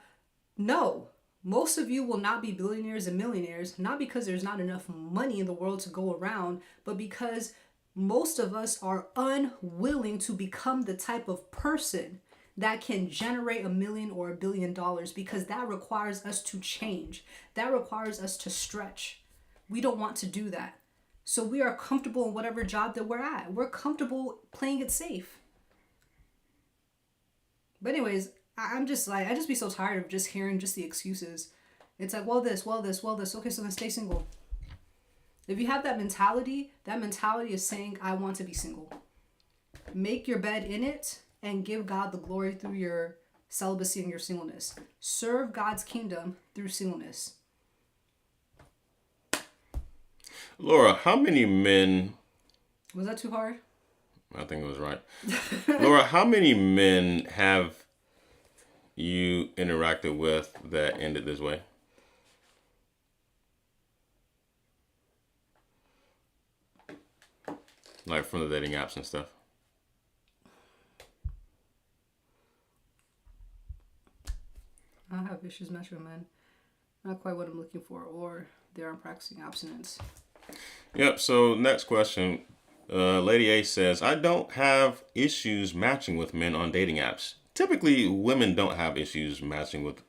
No. Most of you will not be billionaires and millionaires, not because there's not enough money in the world to go around, but because most of us are unwilling to become the type of person that can generate $1 million or $1 billion, because that requires us to change. That requires us to stretch. We don't want to do that. So we are comfortable in whatever job that we're at. We're comfortable playing it safe. But anyways, I just be so tired of just hearing just the excuses. It's like, well, this. Okay, so then stay single. If you have that mentality is saying, I want to be single. Make your bed in it and give God the glory through your celibacy and your singleness. Serve God's kingdom through singleness. Laura, how many men... Was that too hard? I think it was right. Laura, how many men have you interacted with that ended this way? Like from the dating apps and stuff. I have issues matching with men. Not quite what I'm looking for, or they aren't practicing abstinence. Yep, so next question. Lady A says, I don't have issues matching with men on dating apps. Typically, women don't have issues matching with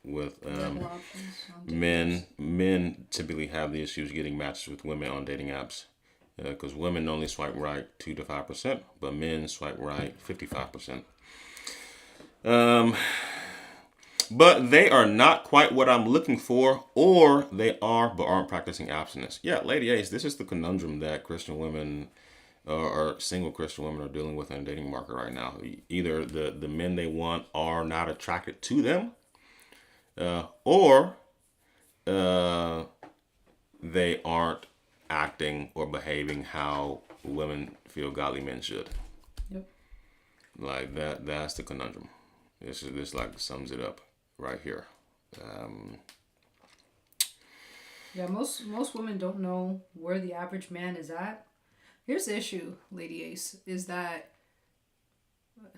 men. Men typically have the issues getting matched with women on dating apps. Because women only swipe right 2 to 5%, but men swipe right 55%. But they are not quite what I'm looking for, or they are but aren't practicing abstinence. Yeah, Lady Ace, this is the conundrum that Christian women or single Christian women are dealing with in the dating market right now. Either the men they want are not attracted to them, or they aren't acting or behaving how women feel godly men should. Yep. Like that's the conundrum. This like sums it up right here. Yeah, most women don't know where the average man is at. Here's the issue, Lady Ace, is that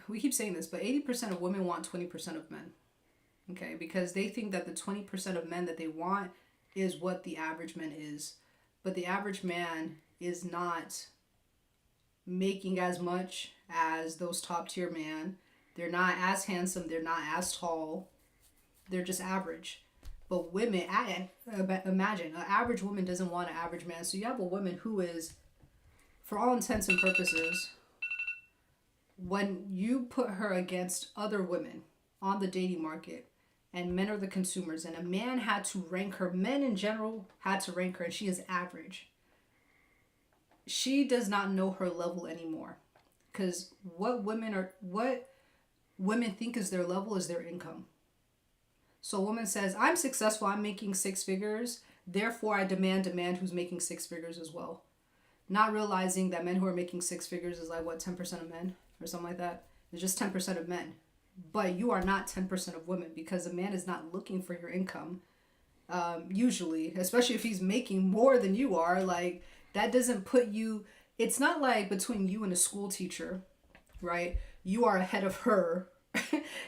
we keep saying this, but 80% of women want 20% of men. Okay, because they think that the 20% of men that they want is what the average man is. But the average man is not making as much as those top tier men. They're not as handsome. They're not as tall. They're just average. But women, imagine, an average woman doesn't want an average man. So you have a woman who is, for all intents and purposes, when you put her against other women on the dating market, and men are the consumers, and a man had to rank her, men in general had to rank her, and she is average. She does not know her level anymore. Because what women think is their level is their income. So a woman says, I'm successful, I'm making 6 figures. Therefore, I demand a man who's making six figures as well. Not realizing that men who are making six figures is like, what, 10% of men or something like that? It's just 10% of men. But you are not 10% of women, because a man is not looking for your income. Usually, especially if he's making more than you are, like, that doesn't put you, it's not like between you and a school teacher, right? You are ahead of her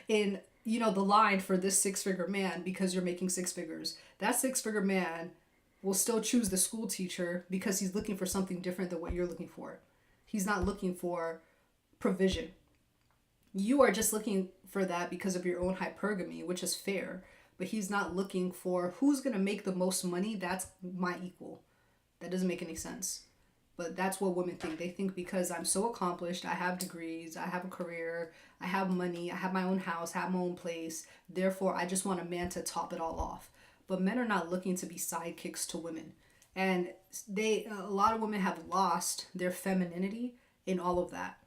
in, the line for this six-figure man because you're making six figures. That six-figure man will still choose the school teacher because he's looking for something different than what you're looking for. He's not looking for provision. You are just looking for that because of your own hypergamy, which is fair. But he's not looking for who's going to make the most money. That's my equal. That doesn't make any sense. But that's what women think. They think because I'm so accomplished, I have degrees, I have a career, I have money, I have my own house, I have my own place. Therefore, I just want a man to top it all off. But men are not looking to be sidekicks to women. And a lot of women have lost their femininity in all of that.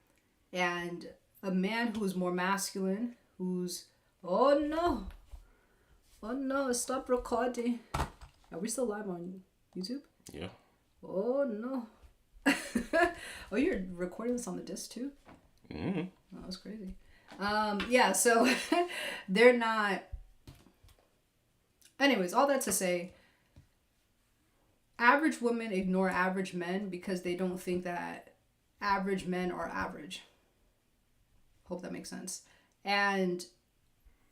And a man who is more masculine, who's, oh no, stop recording. Are we still live on YouTube? Yeah. Oh no. Oh, you're recording this on the disc too? Mm-hmm. Oh, that's crazy. Yeah, so they're not. Anyways, all that to say, average women ignore average men because they don't think that average men are average. Hope that makes sense. And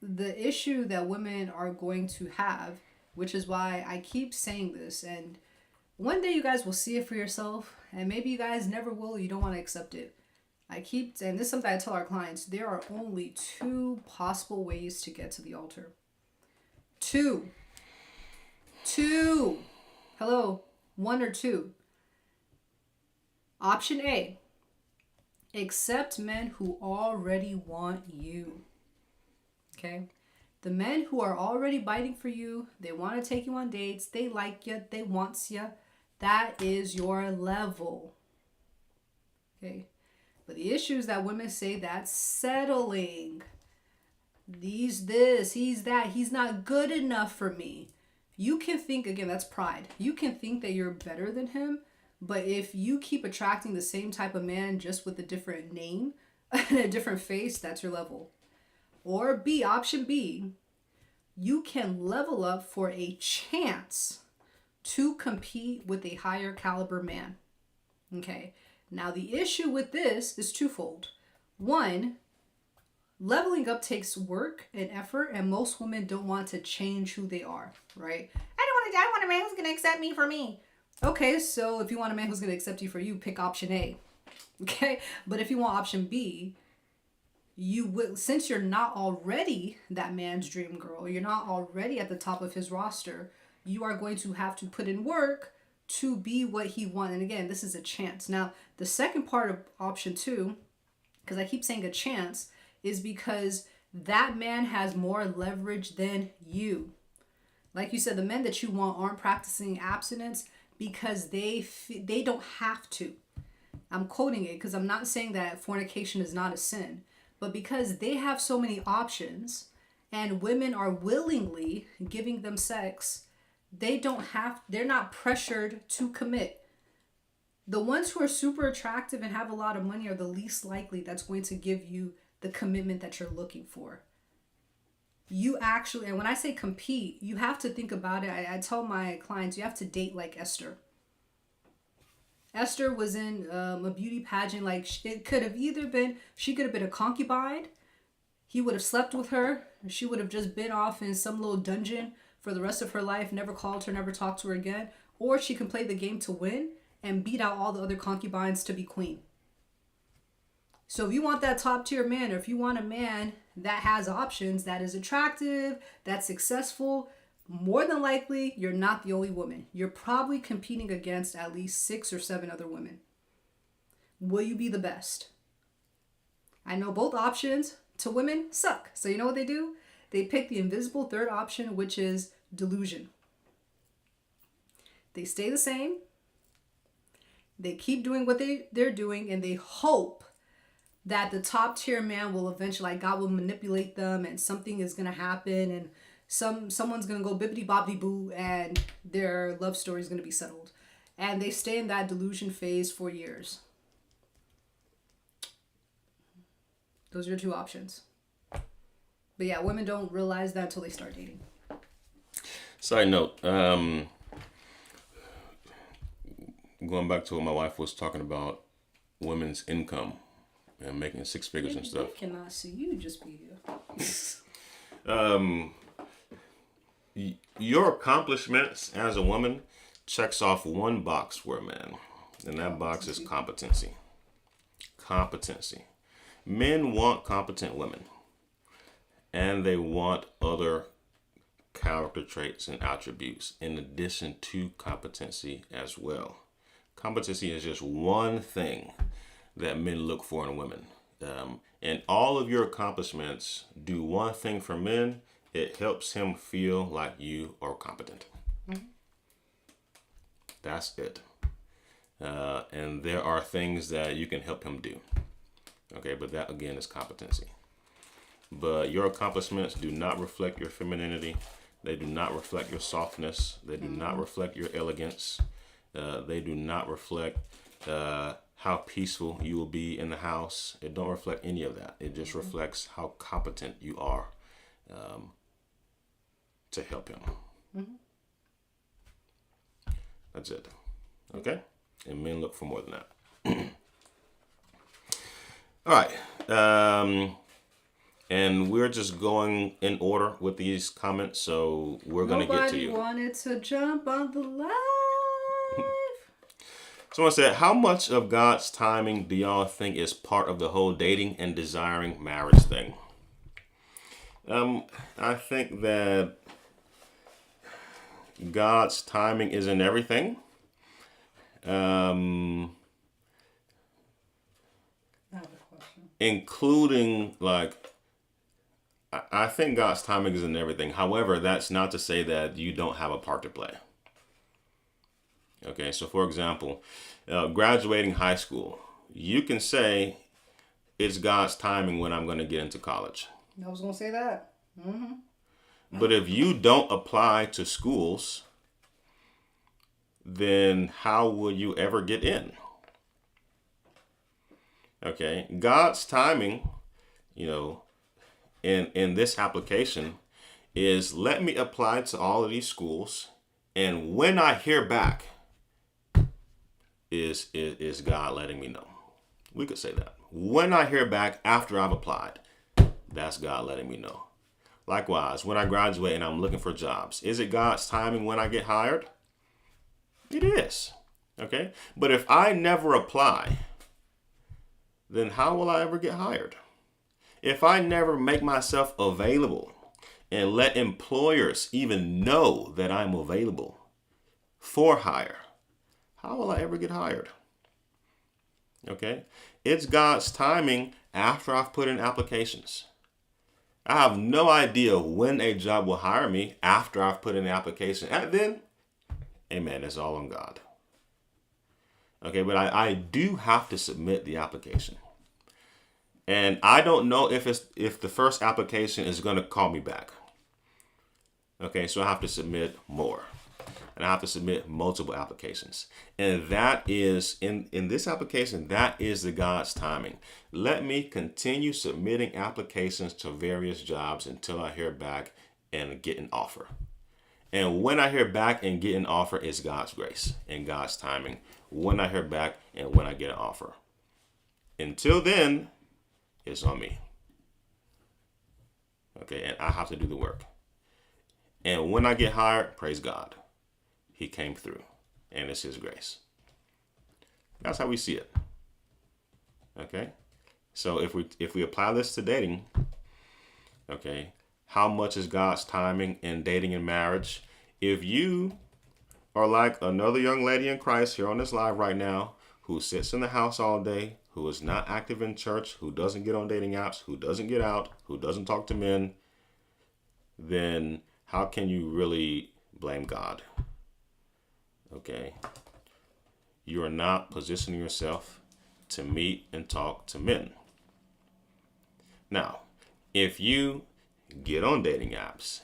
the issue that women are going to have, which is why I keep saying this, and one day you guys will see it for yourself, and maybe you guys never will, you don't want to accept it. And this is something I tell our clients, there are only two possible ways to get to the altar. Two. Hello, one or two. Option A, accept men who already want you. Okay? The men who are already biting for you, they want to take you on dates, they like you, they want you. That is your level. Okay? But the issue is that women say that's settling. He's this, he's that, he's not good enough for me. You can think, again, that's pride. You can think that you're better than him, but if you keep attracting the same type of man just with a different name and a different face, that's your level. Or B, option B, you can level up for a chance to compete with a higher caliber man. Okay, now the issue with this is twofold. One, leveling up takes work and effort, and most women don't want to change who they are, right? I want a man who's going to accept me for me. Okay, so if you want a man who's going to accept you for you, pick option A. Okay, but if you want option B, you will, since you're not already that man's dream girl, you're not already at the top of his roster, you are going to have to put in work to be what he wants. And again, this is a chance. Now, the second part of option 2, because I keep saying a chance, is because that man has more leverage than you. Like you said, the men that you want aren't practicing abstinence because they don't have to. I'm quoting it because I'm not saying that fornication is not a sin. But because they have so many options and women are willingly giving them sex, they're not pressured to commit. The ones who are super attractive and have a lot of money are the least likely that's going to give you the commitment that you're looking for. You actually, and when I say compete, you have to think about it. I tell my clients, you have to date like Esther. Esther was in a beauty pageant. Like, it could have either been, she could have been a concubine. He would have slept with her. She would have just been off in some little dungeon for the rest of her life, never called her, never talked to her again. Or she can play the game to win and beat out all the other concubines to be queen. So if you want that top tier man, or if you want a man that has options, that is attractive, that's successful, more than likely, you're not the only woman. You're probably competing against at least 6 or 7 other women. Will you be the best? I know both options to women suck. So you know what they do? They pick the invisible third option, which is delusion. They stay the same. They keep doing what they're doing, and they hope that the top tier man will eventually, like, God will manipulate them and something is going to happen and someone's gonna go bibbity bobbity boo and their love story is gonna be settled, and they stay in that delusion phase for years. Those are your two options. But yeah, women don't realize that until they start dating. Side note, going back to what my wife was talking about, women's income and making six figures and stuff. They cannot see you, just be you. Your accomplishments as a woman checks off one box for a man, and that box is competency. Competency. Men want competent women, and they want other character traits and attributes in addition to competency as well. Competency is just one thing that men look for in women. And all of your accomplishments do one thing for men. It helps him feel like you are competent. Mm-hmm. That's it. And there are things that you can help him do. Okay, but that again is competency. But your accomplishments do not reflect your femininity. They do not reflect your softness. They do not reflect your elegance. They do not reflect how peaceful you will be in the house. It don't reflect any of that. It just reflects how competent you are to help him. Mm-hmm. That's it. Okay? And men look for more than that. All right. And we're just going in order with these comments, so we're going to get to you. Nobody wanted to jump on the live. Someone said, how much of God's timing do y'all think is part of the whole dating and desiring marriage thing? I think that God's timing is in everything. Including, like, I think God's timing is in everything. However, that's not to say that you don't have a part to play. Okay, so for example, graduating high school, you can say it's God's timing when I'm going to get into college. I was going to say that. Mm-hmm. But if you don't apply to schools, then how will you ever get in? Okay, God's timing, in this application is let me apply to all of these schools, and when I hear back is God letting me know. We could say that. When I hear back after I've applied, that's God letting me know. Likewise, when I graduate and I'm looking for jobs, is it God's timing when I get hired? It is. Okay? But if I never apply, then how will I ever get hired? If I never make myself available and let employers even know that I'm available for hire, how will I ever get hired? Okay? It's God's timing after I've put in applications. I have no idea when a job will hire me after I've put in the application. And then, amen, it's all on God. Okay, but I do have to submit the application. And I don't know if the first application is going to call me back. Okay, so I have to submit more. And I have to submit multiple applications. And that is, in this application, that is the God's timing. Let me continue submitting applications to various jobs until I hear back and get an offer. And when I hear back and get an offer, it's God's grace and God's timing. When I hear back and when I get an offer. Until then, it's on me. Okay, and I have to do the work. And when I get hired, praise God. He came through, and it's His grace. That's how we see it. Okay? So if we apply this to dating, okay, how much is God's timing in dating and marriage? If you are like another young lady in Christ here on this live right now, who sits in the house all day, who is not active in church, who doesn't get on dating apps, who doesn't get out, who doesn't talk to men, then how can you really blame God? Okay. You are not positioning yourself to meet and talk to men. Now, if you get on dating apps,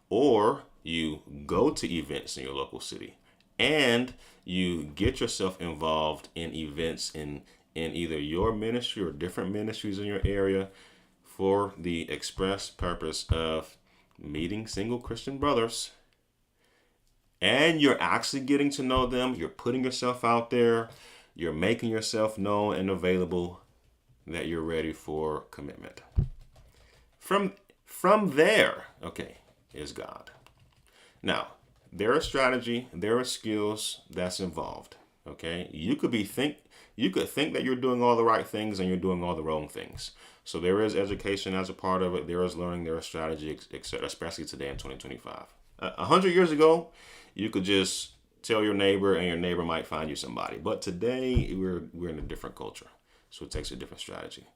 or you go to events in your local city and you get yourself involved in events in either your ministry or different ministries in your area for the express purpose of meeting single Christian brothers, and you're actually getting to know them, you're putting yourself out there, you're making yourself known and available, that you're ready for commitment. From there, okay, is God. Now, there is strategy, there are skills that's involved. Okay, you could think that you're doing all the right things and you're doing all the wrong things. So there is education as a part of it. There is learning. There is strategy, etc. Especially today in 2025. 100 years ago, you could just tell your neighbor, and your neighbor might find you somebody. But today, we're in a different culture, so it takes a different strategy.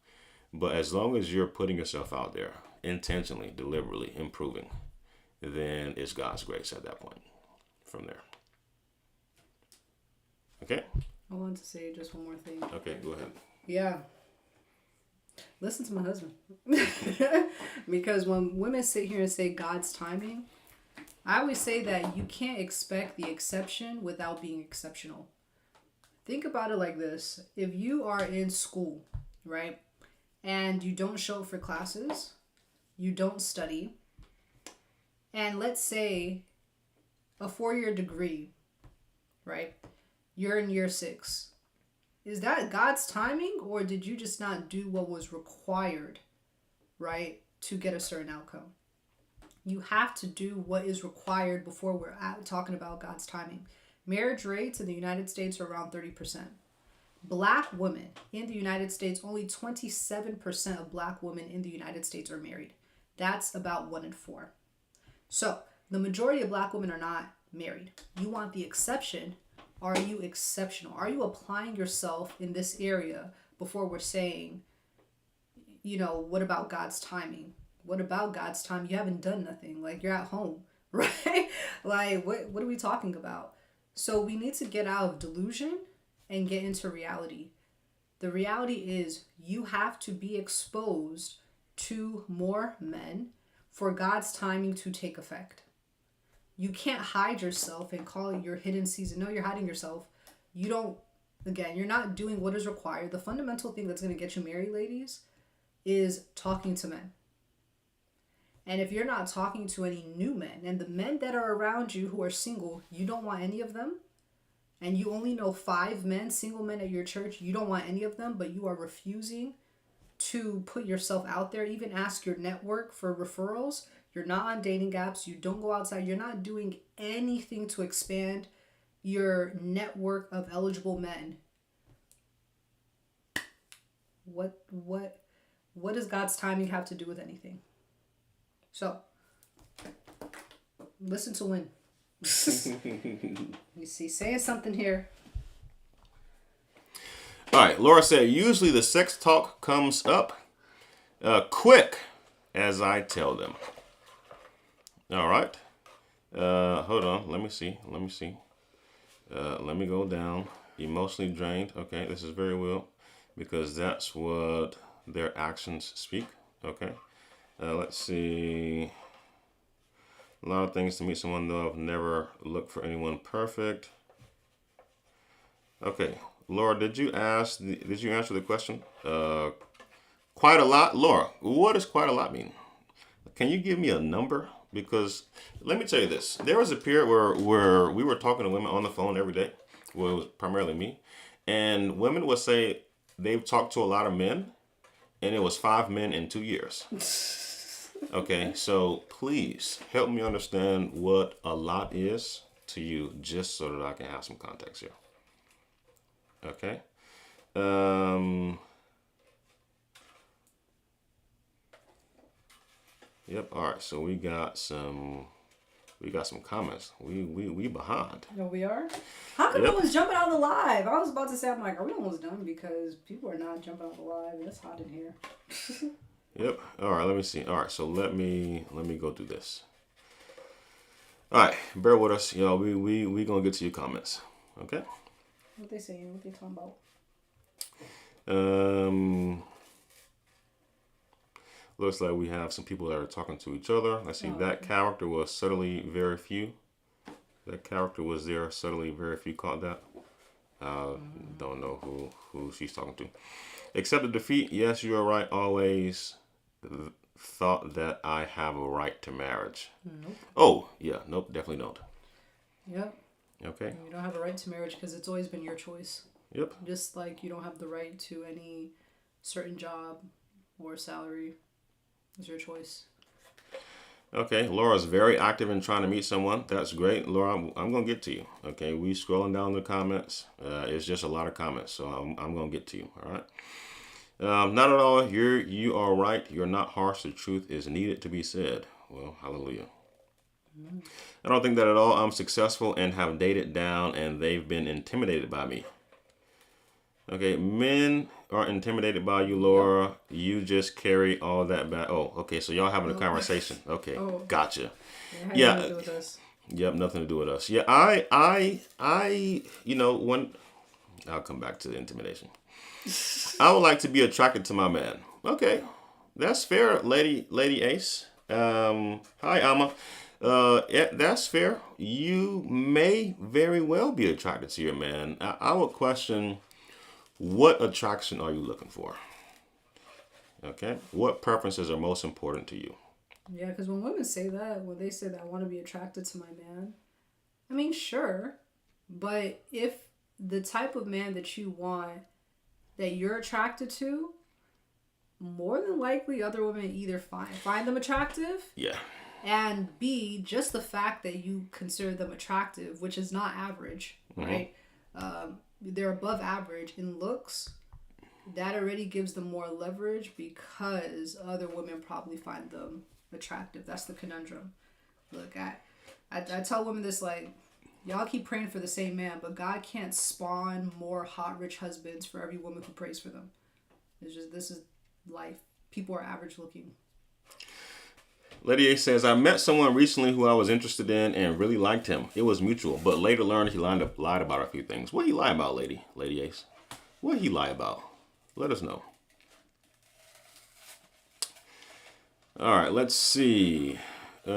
But as long as you're putting yourself out there, intentionally, deliberately improving, then it's God's grace at that point. From there. Okay. I wanted to say just one more thing. Okay, go ahead. Yeah. Listen to my husband. Because when women sit here and say God's timing, I always say that you can't expect the exception without being exceptional. Think about it like this. If you are in school, right, and you don't show up for classes, you don't study, and let's say a 4-year degree, right, you're in year 6. Is that God's timing, or did you just not do what was required, right, to get a certain outcome? You have to do what is required before we're talking about God's timing. Marriage rates in the United States are around 30%. Black women in the United States, only 27% of black women in the United States are married. That's about 1 in 4. So the majority of black women are not married. You want the exception. Are you exceptional? Are you applying yourself in this area before we're saying, what about God's timing? What about God's time? You haven't done nothing. Like, you're at home, right? Like, what are we talking about? So we need to get out of delusion and get into reality. The reality is you have to be exposed to more men for God's timing to take effect. You can't hide yourself and call it your hidden season. No, you're hiding yourself. You're not doing what is required. The fundamental thing that's going to get you married, ladies, is talking to men. And if you're not talking to any new men, and the men that are around you who are single, you don't want any of them, and you only know 5 men, single men at your church, you don't want any of them, but you are refusing to put yourself out there, even ask your network for referrals. You're not on dating apps. You don't go outside. You're not doing anything to expand your network of eligible men. What does God's timing have to do with anything? So, listen to Win. You see, saying something here. All right, Laura said, usually the sex talk comes up quick as I tell them. All right. Hold on. Let me see. Let me go down. Emotionally drained. Okay, this is very well, because that's what their actions speak. Okay. Let's see. A lot of things to meet someone, though I've never looked for anyone perfect. Okay, Laura, did you answer the question? Quite a lot, Laura. What does quite a lot mean? Can you give me a number? Because let me tell you this: there was a period where we were talking to women on the phone every day. Well, it was primarily me, and women would say they've talked to a lot of men, and it was 5 men in 2 years. Okay, so please help me understand what a lot is to you, just so that I can have some context here. Okay. Yep. All right. So we got some comments. We behind. No, we are. How come no one's jumping on the live? I was about to say, I'm like, are we almost done? Because people are not jumping on the live. It's hot in here. Yep. All right. Let me see. All right. So let me go through this. All right. Bear with us, y'all. We gonna get to your comments. Okay. What they saying? What they talking about? Looks like we have some people that are talking to each other. Let's see. Oh, That okay. character was subtly very few. That character was there subtly very few caught that. Don't know who she's talking to. Accept the defeat. Yes, you are right. Always thought that I have a right to marriage. Nope. Oh, yeah. Nope, definitely don't. Yep. Okay. You don't have a right to marriage because it's always been your choice. Yep. Just like you don't have the right to any certain job or salary. It's your choice. Okay. Laura's very active in trying to meet someone. That's great. Laura, I'm going to get to you. Okay. We scrolling down the comments. It's just a lot of comments. So I'm going to get to you. All right. Not at all. You are right. You're not harsh. The truth is needed to be said. Well, hallelujah. I don't think that at all. I'm successful and have dated down, and they've been intimidated by me. Okay, men are intimidated by you, Laura. You just carry all that back. Oh, okay. So y'all having a conversation. Okay, Oh. gotcha. It Yeah. had nothing to do with us. Yep, nothing to do with us. Yeah, when I'll come back to the intimidation. I would like to be attracted to my man. Okay, that's fair, Lady Ace. Hi, Alma. Yeah, that's fair. You may very well be attracted to your man. I would question, what attraction are you looking for? Okay, what preferences are most important to you? Yeah, because when women say that, when they say that I want to be attracted to my man, I mean, sure. But if the type of man that you want, that you're attracted to, more than likely other women either find them attractive, Yeah. and B, just the fact that you consider them attractive, which is not average, right? They're above average in looks. That already gives them more leverage because other women probably find them attractive. That's the conundrum. Look, I tell women this, like, y'all keep praying for the same man, but God can't spawn more hot, rich husbands for every woman who prays for them. It's just, this is life. People are average looking. Lady A says, I met someone recently who I was interested in and really liked him. It was mutual, but later learned he lied about a few things. What did he lie about, Lady Ace? What did he lie about? Let us know. All right, let's see. I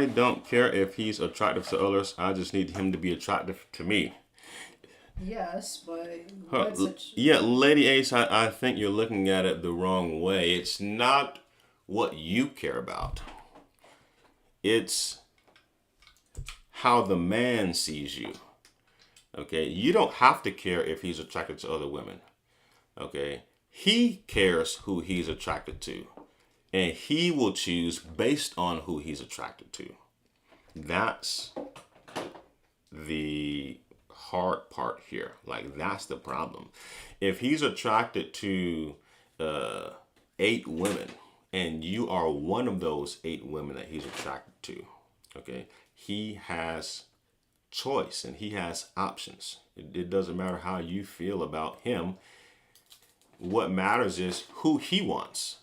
don't care if he's attractive to others. I just need him to be attractive to me. Yes, but Yeah, Lady Ace, I think you're looking at it the wrong way. It's not what you care about. It's how the man sees you. Okay, you don't have to care if he's attracted to other women. Okay, he cares who he's attracted to, and he will choose based on who he's attracted to. That's the hard part here. Like, that's the problem. If he's attracted to 8 women, and you are one of those 8 women that he's attracted to, okay, he has choice and he has options. It doesn't matter how you feel about him. What matters is who he wants.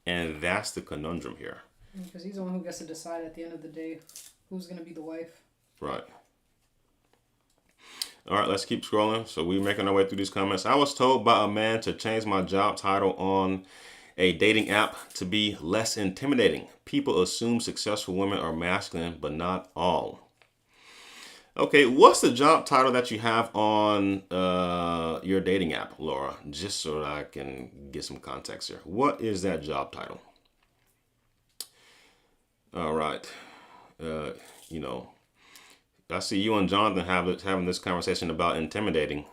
And that's the conundrum here. because he's the one who gets to decide at the end of the day who's going to be the wife. Right. All right, let's keep scrolling. So we're making our way through these comments. I was told by a man to change my job title on a dating app to be less intimidating. People assume successful women are masculine, but not all. Okay, what's the job title that you have on your dating app, Laura? Just so that I can get some context here. What is that job title? All right. I see you and Jonathan having this conversation about intimidating.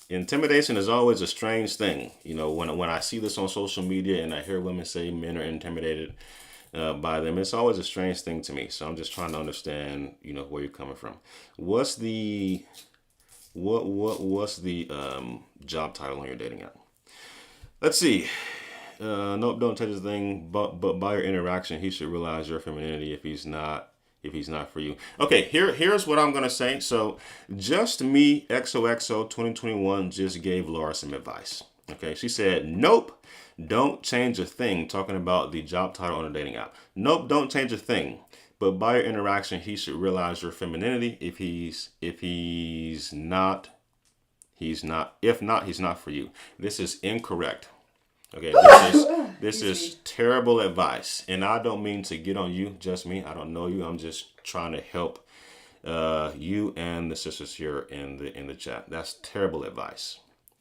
Intimidation is always a strange thing. When I see this on social media and I hear women say men are intimidated by them, it's always a strange thing to me. So I'm just trying to understand, where you're coming from. What's the job title on your dating app? Let's see. Nope, don't touch his thing. But by your interaction, he should realize your femininity if he's not for you. Okay, here's what I'm gonna say. So, just me, XOXO 2021, just gave Laura some advice. Okay, she said, nope, don't change a thing. Talking about the job title on a dating app. Nope, don't change a thing. But by your interaction, he should realize your femininity. If not, he's not. If not, he's not for you. This is incorrect. Okay, this is terrible advice, and I don't mean to get on you, just me. I don't know you. I'm just trying to help you and the sisters here in the chat. That's terrible advice.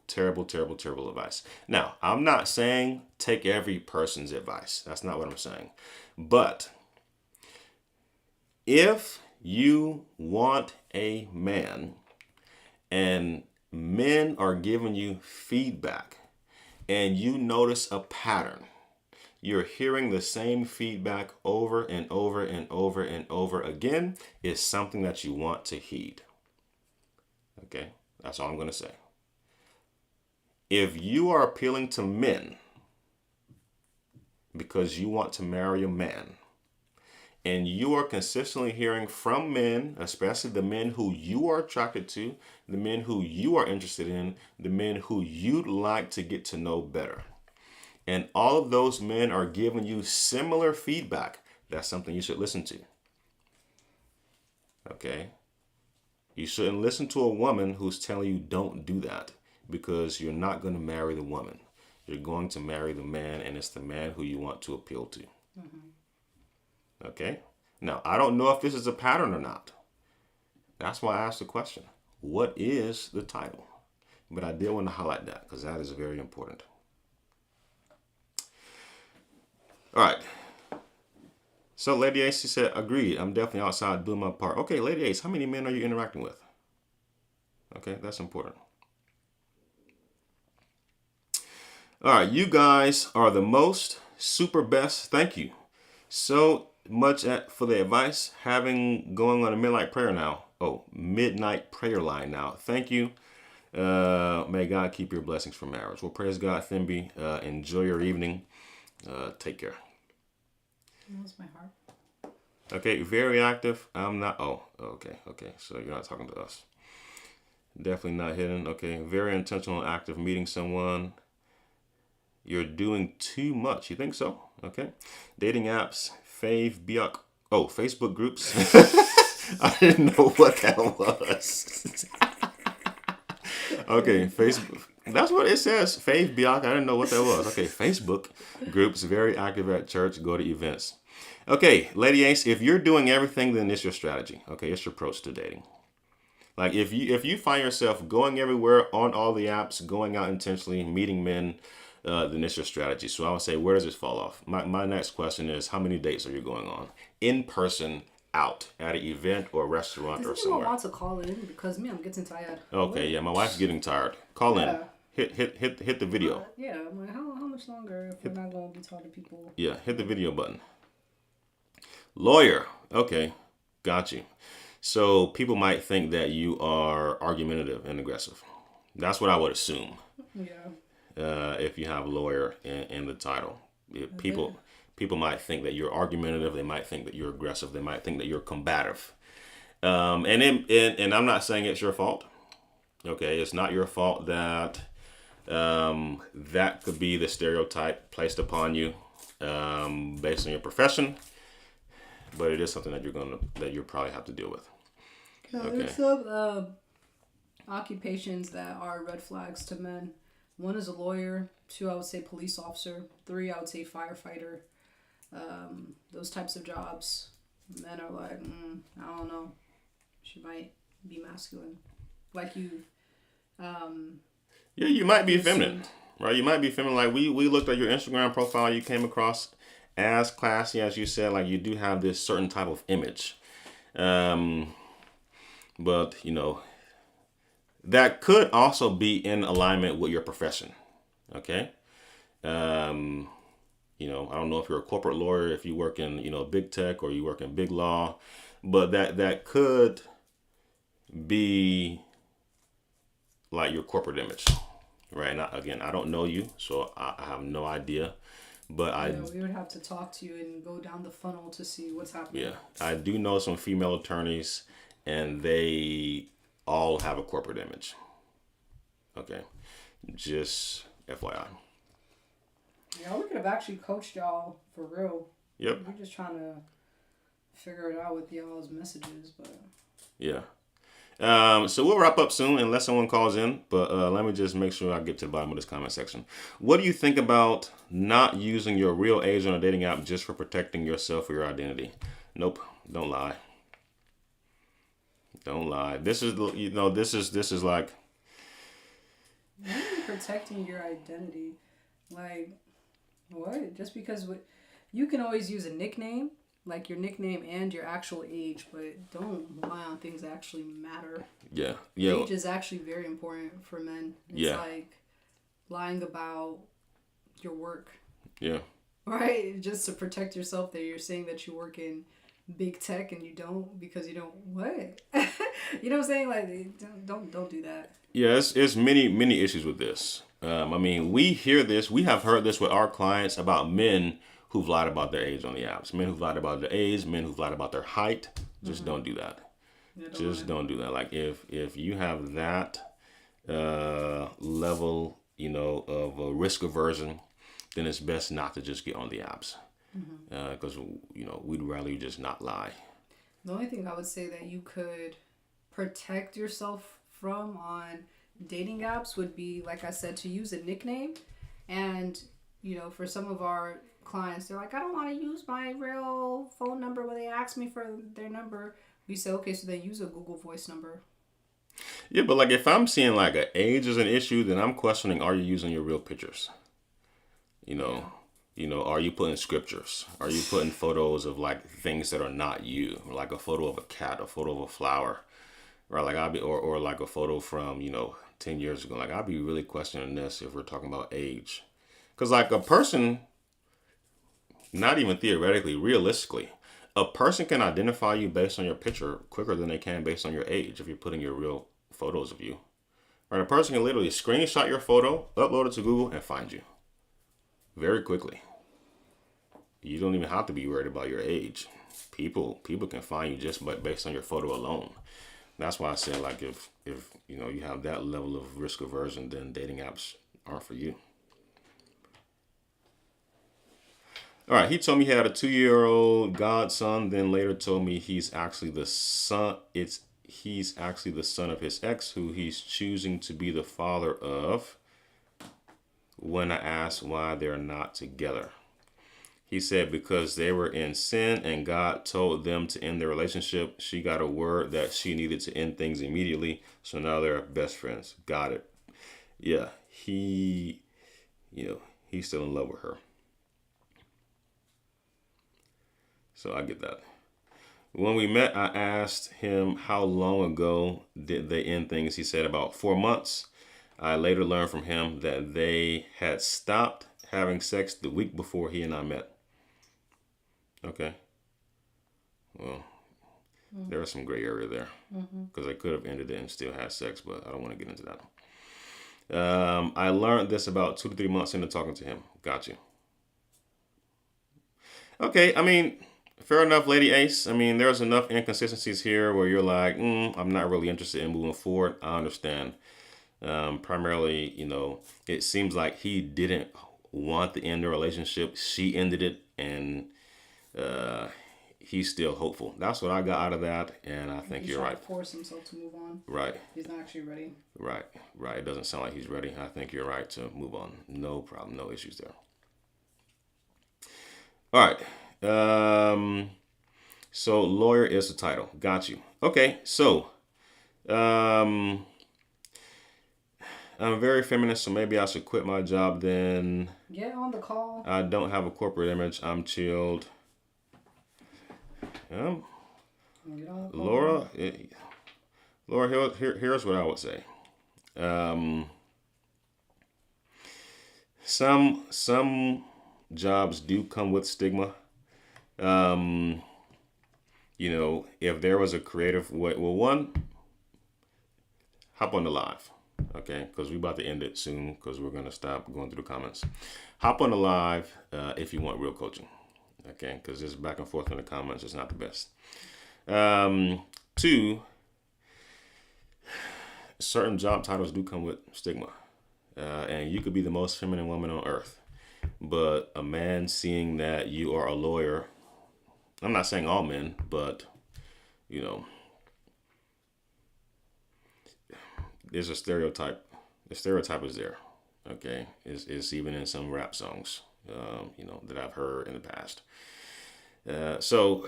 Terrible, terrible, terrible advice. Now, I'm not saying take every person's advice. That's not what I'm saying. But if you want a man and men are giving you feedback, and you notice a pattern, you're hearing the same feedback over and over and over and over again, is something that you want to heed. Okay, that's all I'm going to say. If you are appealing to men because you want to marry a man, and you are consistently hearing from men, especially the men who you are attracted to, the men who you are interested in, the men who you'd like to get to know better, and all of those men are giving you similar feedback, that's something you should listen to. Okay? You shouldn't listen to a woman who's telling you don't do that, because you're not going to marry the woman. You're going to marry the man, and it's the man who you want to appeal to. Mm-hmm. Okay? Now, I don't know if this is a pattern or not. That's why I asked the question. What is the title? But I did want to highlight that because that is very important. All right. So Lady Ace, she said, agreed. I'm definitely outside doing my part. Okay, Lady Ace, how many men are you interacting with? Okay, that's important. All right, you guys are the most super best. Thank you so much for the advice. Having going on a midnight prayer now. Oh, midnight prayer line now. Thank you. May God keep your blessings for marriage. Well, praise God, Thimby. Enjoy your evening. Take care. That was my heart. Okay, very active. I'm not. Oh, okay. So you're not talking to us. Definitely not hidden. Okay, very intentional and active. Meeting someone. You're doing too much. You think so? Okay. Dating apps, Facebook groups. I didn't know what that was. Okay, Facebook. That's what it says. Fave Biak. I didn't know what that was. Okay, Facebook groups, very active at church, go to events. Okay, Lady Ace, if you're doing everything, then it's your strategy. Okay, it's your approach to dating. Like if you find yourself going everywhere on all the apps, going out intentionally, meeting men, then it's your strategy. So I would say, where does this fall off? My next question is, how many dates are you going on? In person, out, at an event or restaurant or somewhere? Does anyone want to call in? Because me, I'm getting tired. Okay, yeah, my wife's getting tired. Call in. Hit the video. Yeah, I'm like, how much longer if we're not going to be talking to people? Yeah, hit the video button. Lawyer. Okay, got you. So people might think that you are argumentative and aggressive. That's what I would assume. Yeah. If you have lawyer in the title, people might think that you're argumentative. They might think that you're aggressive. They might think that you're combative. And I'm not saying it's your fault. Okay, it's not your fault that that could be the stereotype placed upon you based on your profession. But it is something that you probably have to deal with. Okay. There's some occupations that are red flags to men. 1 is a lawyer. 2, I would say police officer. 3, I would say firefighter. Those types of jobs. Men are like, I don't know. She might be masculine. Like you. Yeah, you might be feminine. Right? You might be feminine. Like we looked at your Instagram profile. You came across as classy, as you said. Like you do have this certain type of image. But, that could also be in alignment with your profession. Okay. I don't know if you're a corporate lawyer, if you work in, big tech or you work in big law, but that could be like your corporate image, right? Now, again, I don't know you, so I have no idea, but we would have to talk to you and go down the funnel to see what's happening. Yeah. I do know some female attorneys and they all have a corporate image. Okay. Just FYI. Yeah, we could have actually coached y'all for real. Yep. We're just trying to figure it out with y'all's messages, but Yeah. So we'll wrap up soon unless someone calls in. But let me just make sure I get to the bottom of this comment section. What do you think about not using your real age on a dating app just for protecting yourself or your identity? Nope. Don't lie. Don't lie. This is like, maybe protecting your identity, like what? Just because you can always use a nickname, like your nickname and your actual age, but don't lie on things that actually matter. yeah. Age is actually very important for men. It's like lying about your work. Yeah. Right? Just to protect yourself that you're saying that you work in big tech and you don't because you don't what? You know what I'm saying? Like don't do that. Yeah, it's many issues with this. I mean, we hear this. We have heard this with our clients about men who've lied about their age on the apps. Men who've lied about their age. Men who've lied about their height. Just don't do that. Yeah, Don't do that. Like if you have that level, of risk aversion, then it's best not to just get on the apps. Because we'd rather you just not lie. The only thing I would say that you could protect yourself from on dating apps would be, like I said, to use a nickname. And, for some of our clients, they're like, I don't want to use my real phone number when they ask me for their number. We say, okay, so then use a Google Voice number. Yeah, but like if I'm seeing like an age is an issue, then I'm questioning, are you using your real pictures? Are you putting scriptures? Are you putting photos of like things that are not you? Like a photo of a cat, a photo of a flower, or like or like a photo from 10 years ago. Like I'd be really questioning this if we're talking about age, because like a person, not even theoretically, realistically, a person can identify you based on your picture quicker than they can based on your age if you're putting your real photos of you. Right? A person can literally screenshot your photo, upload it to Google, and find you very quickly. You don't even have to be worried about your age. People can find you just based on your photo alone. That's why I said, like, if you have that level of risk aversion, then dating apps aren't for you. All right, he told me he had a 2-year-old godson, then later told me he's actually the son of his ex, who he's choosing to be the father of. When I asked why they're not together, he said because they were in sin and God told them to end their relationship. She got a word that she needed to end things immediately, so now they're best friends. Got it. Yeah, he's still in love with her. So I get that. When we met, I asked him how long ago did they end things. He said about 4 months. I later learned from him that they had stopped having sex the week before he and I met. Okay. Well, there was some gray area there because they could have ended it and still had sex, but I don't want to get into that. I learned this about 2 to 3 months into talking to him. Got you. Okay, I mean, fair enough, Lady Ace. I mean, there's enough inconsistencies here where you're like, I'm not really interested in moving forward. I understand. Primarily, it seems like he didn't want to end the relationship. She ended it, and he's still hopeful. That's what I got out of that, and I think you're right. He's trying to force himself to move on. Right. He's not actually ready. Right. It doesn't sound like he's ready. I think you're right to move on. No problem. No issues there. All right. So lawyer is the title. Got you. Okay. So, I'm very feminist, so maybe I should quit my job then. Get on the call. I don't have a corporate image. I'm chilled. Get on the call. Laura, here's what I would say. Some jobs do come with stigma. If there was a creative way, well, hop on the live. Okay, because we're about to end it soon because we're going to stop going through the comments. Hop on the live if you want real coaching. Okay, because this back and forth in the comments is not the best. 2, certain job titles do come with stigma. And you could be the most feminine woman on earth. But a man seeing that you are a lawyer, I'm not saying all men, but there's a stereotype. The stereotype is there. Okay, it's even in some rap songs, that I've heard in the past. So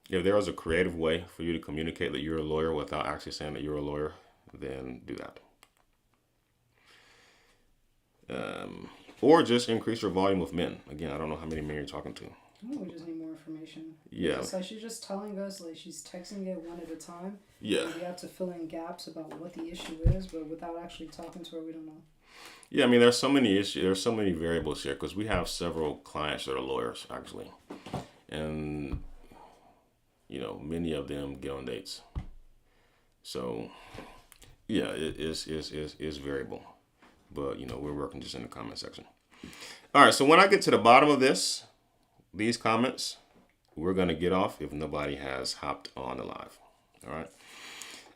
if there is a creative way for you to communicate that you're a lawyer without actually saying that you're a lawyer, then do that. Or just increase your volume with men. Again, I don't know how many men you're talking to. Oh, we just need more information. Yeah. It's like she's just telling us, like she's texting it one at a time. Yeah. And we have to fill in gaps about what the issue is, but without actually talking to her, we don't know. Yeah, I mean, there's so many issues. There's so many variables here because we have several clients that are lawyers, actually. And, many of them get on dates. So, yeah, it is variable. But, we're working just in the comment section. All right, so when I get to the bottom of these comments, we're going to get off if nobody has hopped on the live. All right.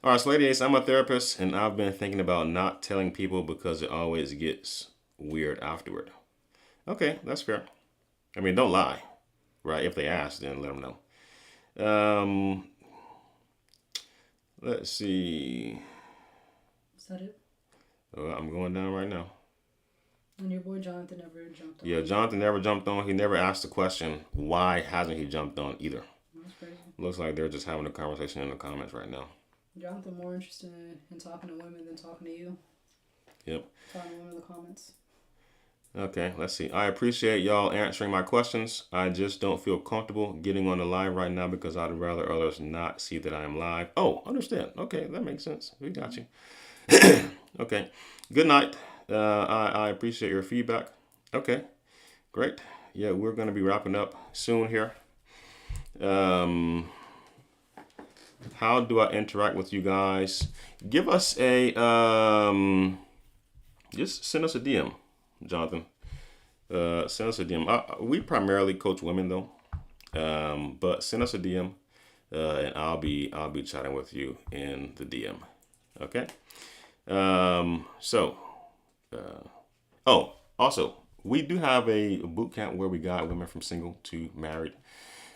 All right, so Lady Ace, I'm a therapist, and I've been thinking about not telling people because it always gets weird afterward. Okay, that's fair. I mean, don't lie, right? If they ask, then let them know. Let's see. Is that it? I'm going down right now. And your boy Jonathan never jumped on. Yeah, Jonathan never jumped on. He never asked the question, why hasn't he jumped on either? That's crazy. Looks like they're just having a conversation in the comments right now. Jonathan more interested in talking to women than talking to you. Yep. Talking to women in the comments. Okay, let's see. I appreciate y'all answering my questions. I just don't feel comfortable getting on the live right now because I'd rather others not see that I am live. Oh, understand. Okay, that makes sense. We got you. Okay. Good night. I appreciate your feedback. Okay, great. Yeah, we're going to be wrapping up soon here. How do I interact with you guys? Give us a, just send us a DM, Jonathan. Send us a DM. We primarily coach women though, but send us a DM, and I'll be chatting with you in the DM. Okay. Also, we do have a boot camp where we guide women from single to married,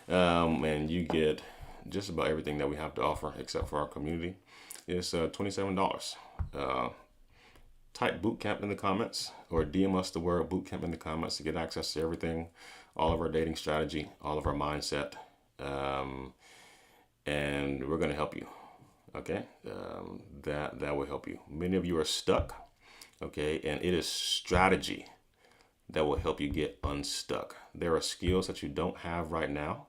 and you get just about everything that we have to offer except for our community. It's $27. Type boot camp in the comments or DM us the word boot camp in the comments to get access to everything, all of our dating strategy, all of our mindset, and we're going to help you. Okay, that will help you. Many of you are stuck. Okay, and it is strategy that will help you get unstuck. There are skills that you don't have right now.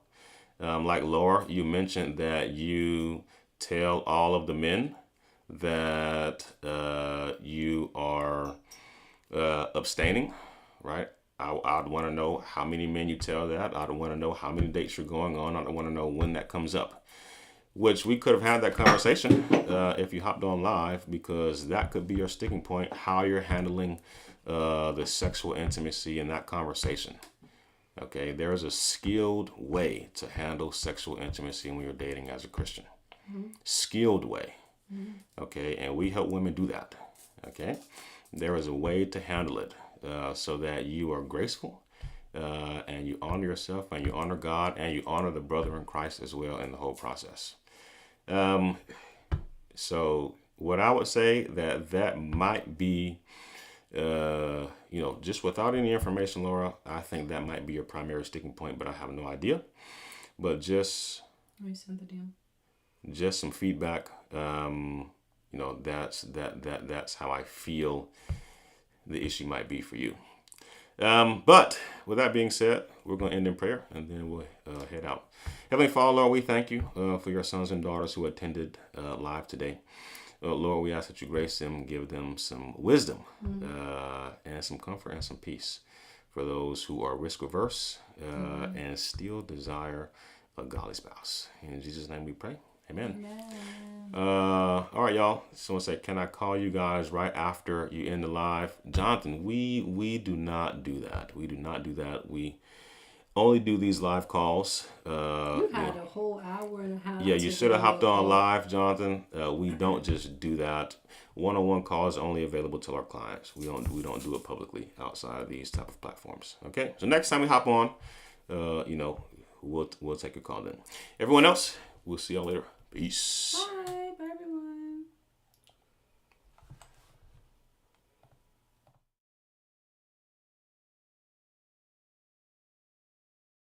Like Laura, you mentioned that you tell all of the men that you are abstaining, right? I'd want to know how many men you tell that. I'd want to know how many dates you're going on. I'd want to know when that comes up. Which we could have had that conversation if you hopped on live, because that could be your sticking point, how you're handling the sexual intimacy in that conversation. Okay, there is a skilled way to handle sexual intimacy when you're dating as a Christian. Mm-hmm. Skilled way. Mm-hmm. Okay, and we help women do that. Okay, there is a way to handle it so that you are graceful and you honor yourself and you honor God and you honor the brother in Christ as well in the whole process. So what I would say that might be, just without any information, Laura, I think that might be your primary sticking point, but I have no idea. But just some feedback. That's how I feel the issue might be for you. But with that being said, we're going to end in prayer and then we'll head out. Heavenly Father, Lord, we thank you for your sons and daughters who attended live today. Lord, we ask that you grace them, give them some wisdom and some comfort and some peace for those who are risk averse and still desire a godly spouse. In Jesus' name we pray. Amen. All right, y'all. Someone said, can I call you guys right after you end the live? Jonathan, we do not do that. We do not do that. We only do these live calls. You had a whole hour and a half. Yeah, you should have hopped on live, Jonathan. We don't just do that. One-on-one calls are only available to our clients. We don't do it publicly outside of these type of platforms. Okay, so next time we hop on, we'll take a call then. Everyone else, we'll see y'all later. Peace. Bye.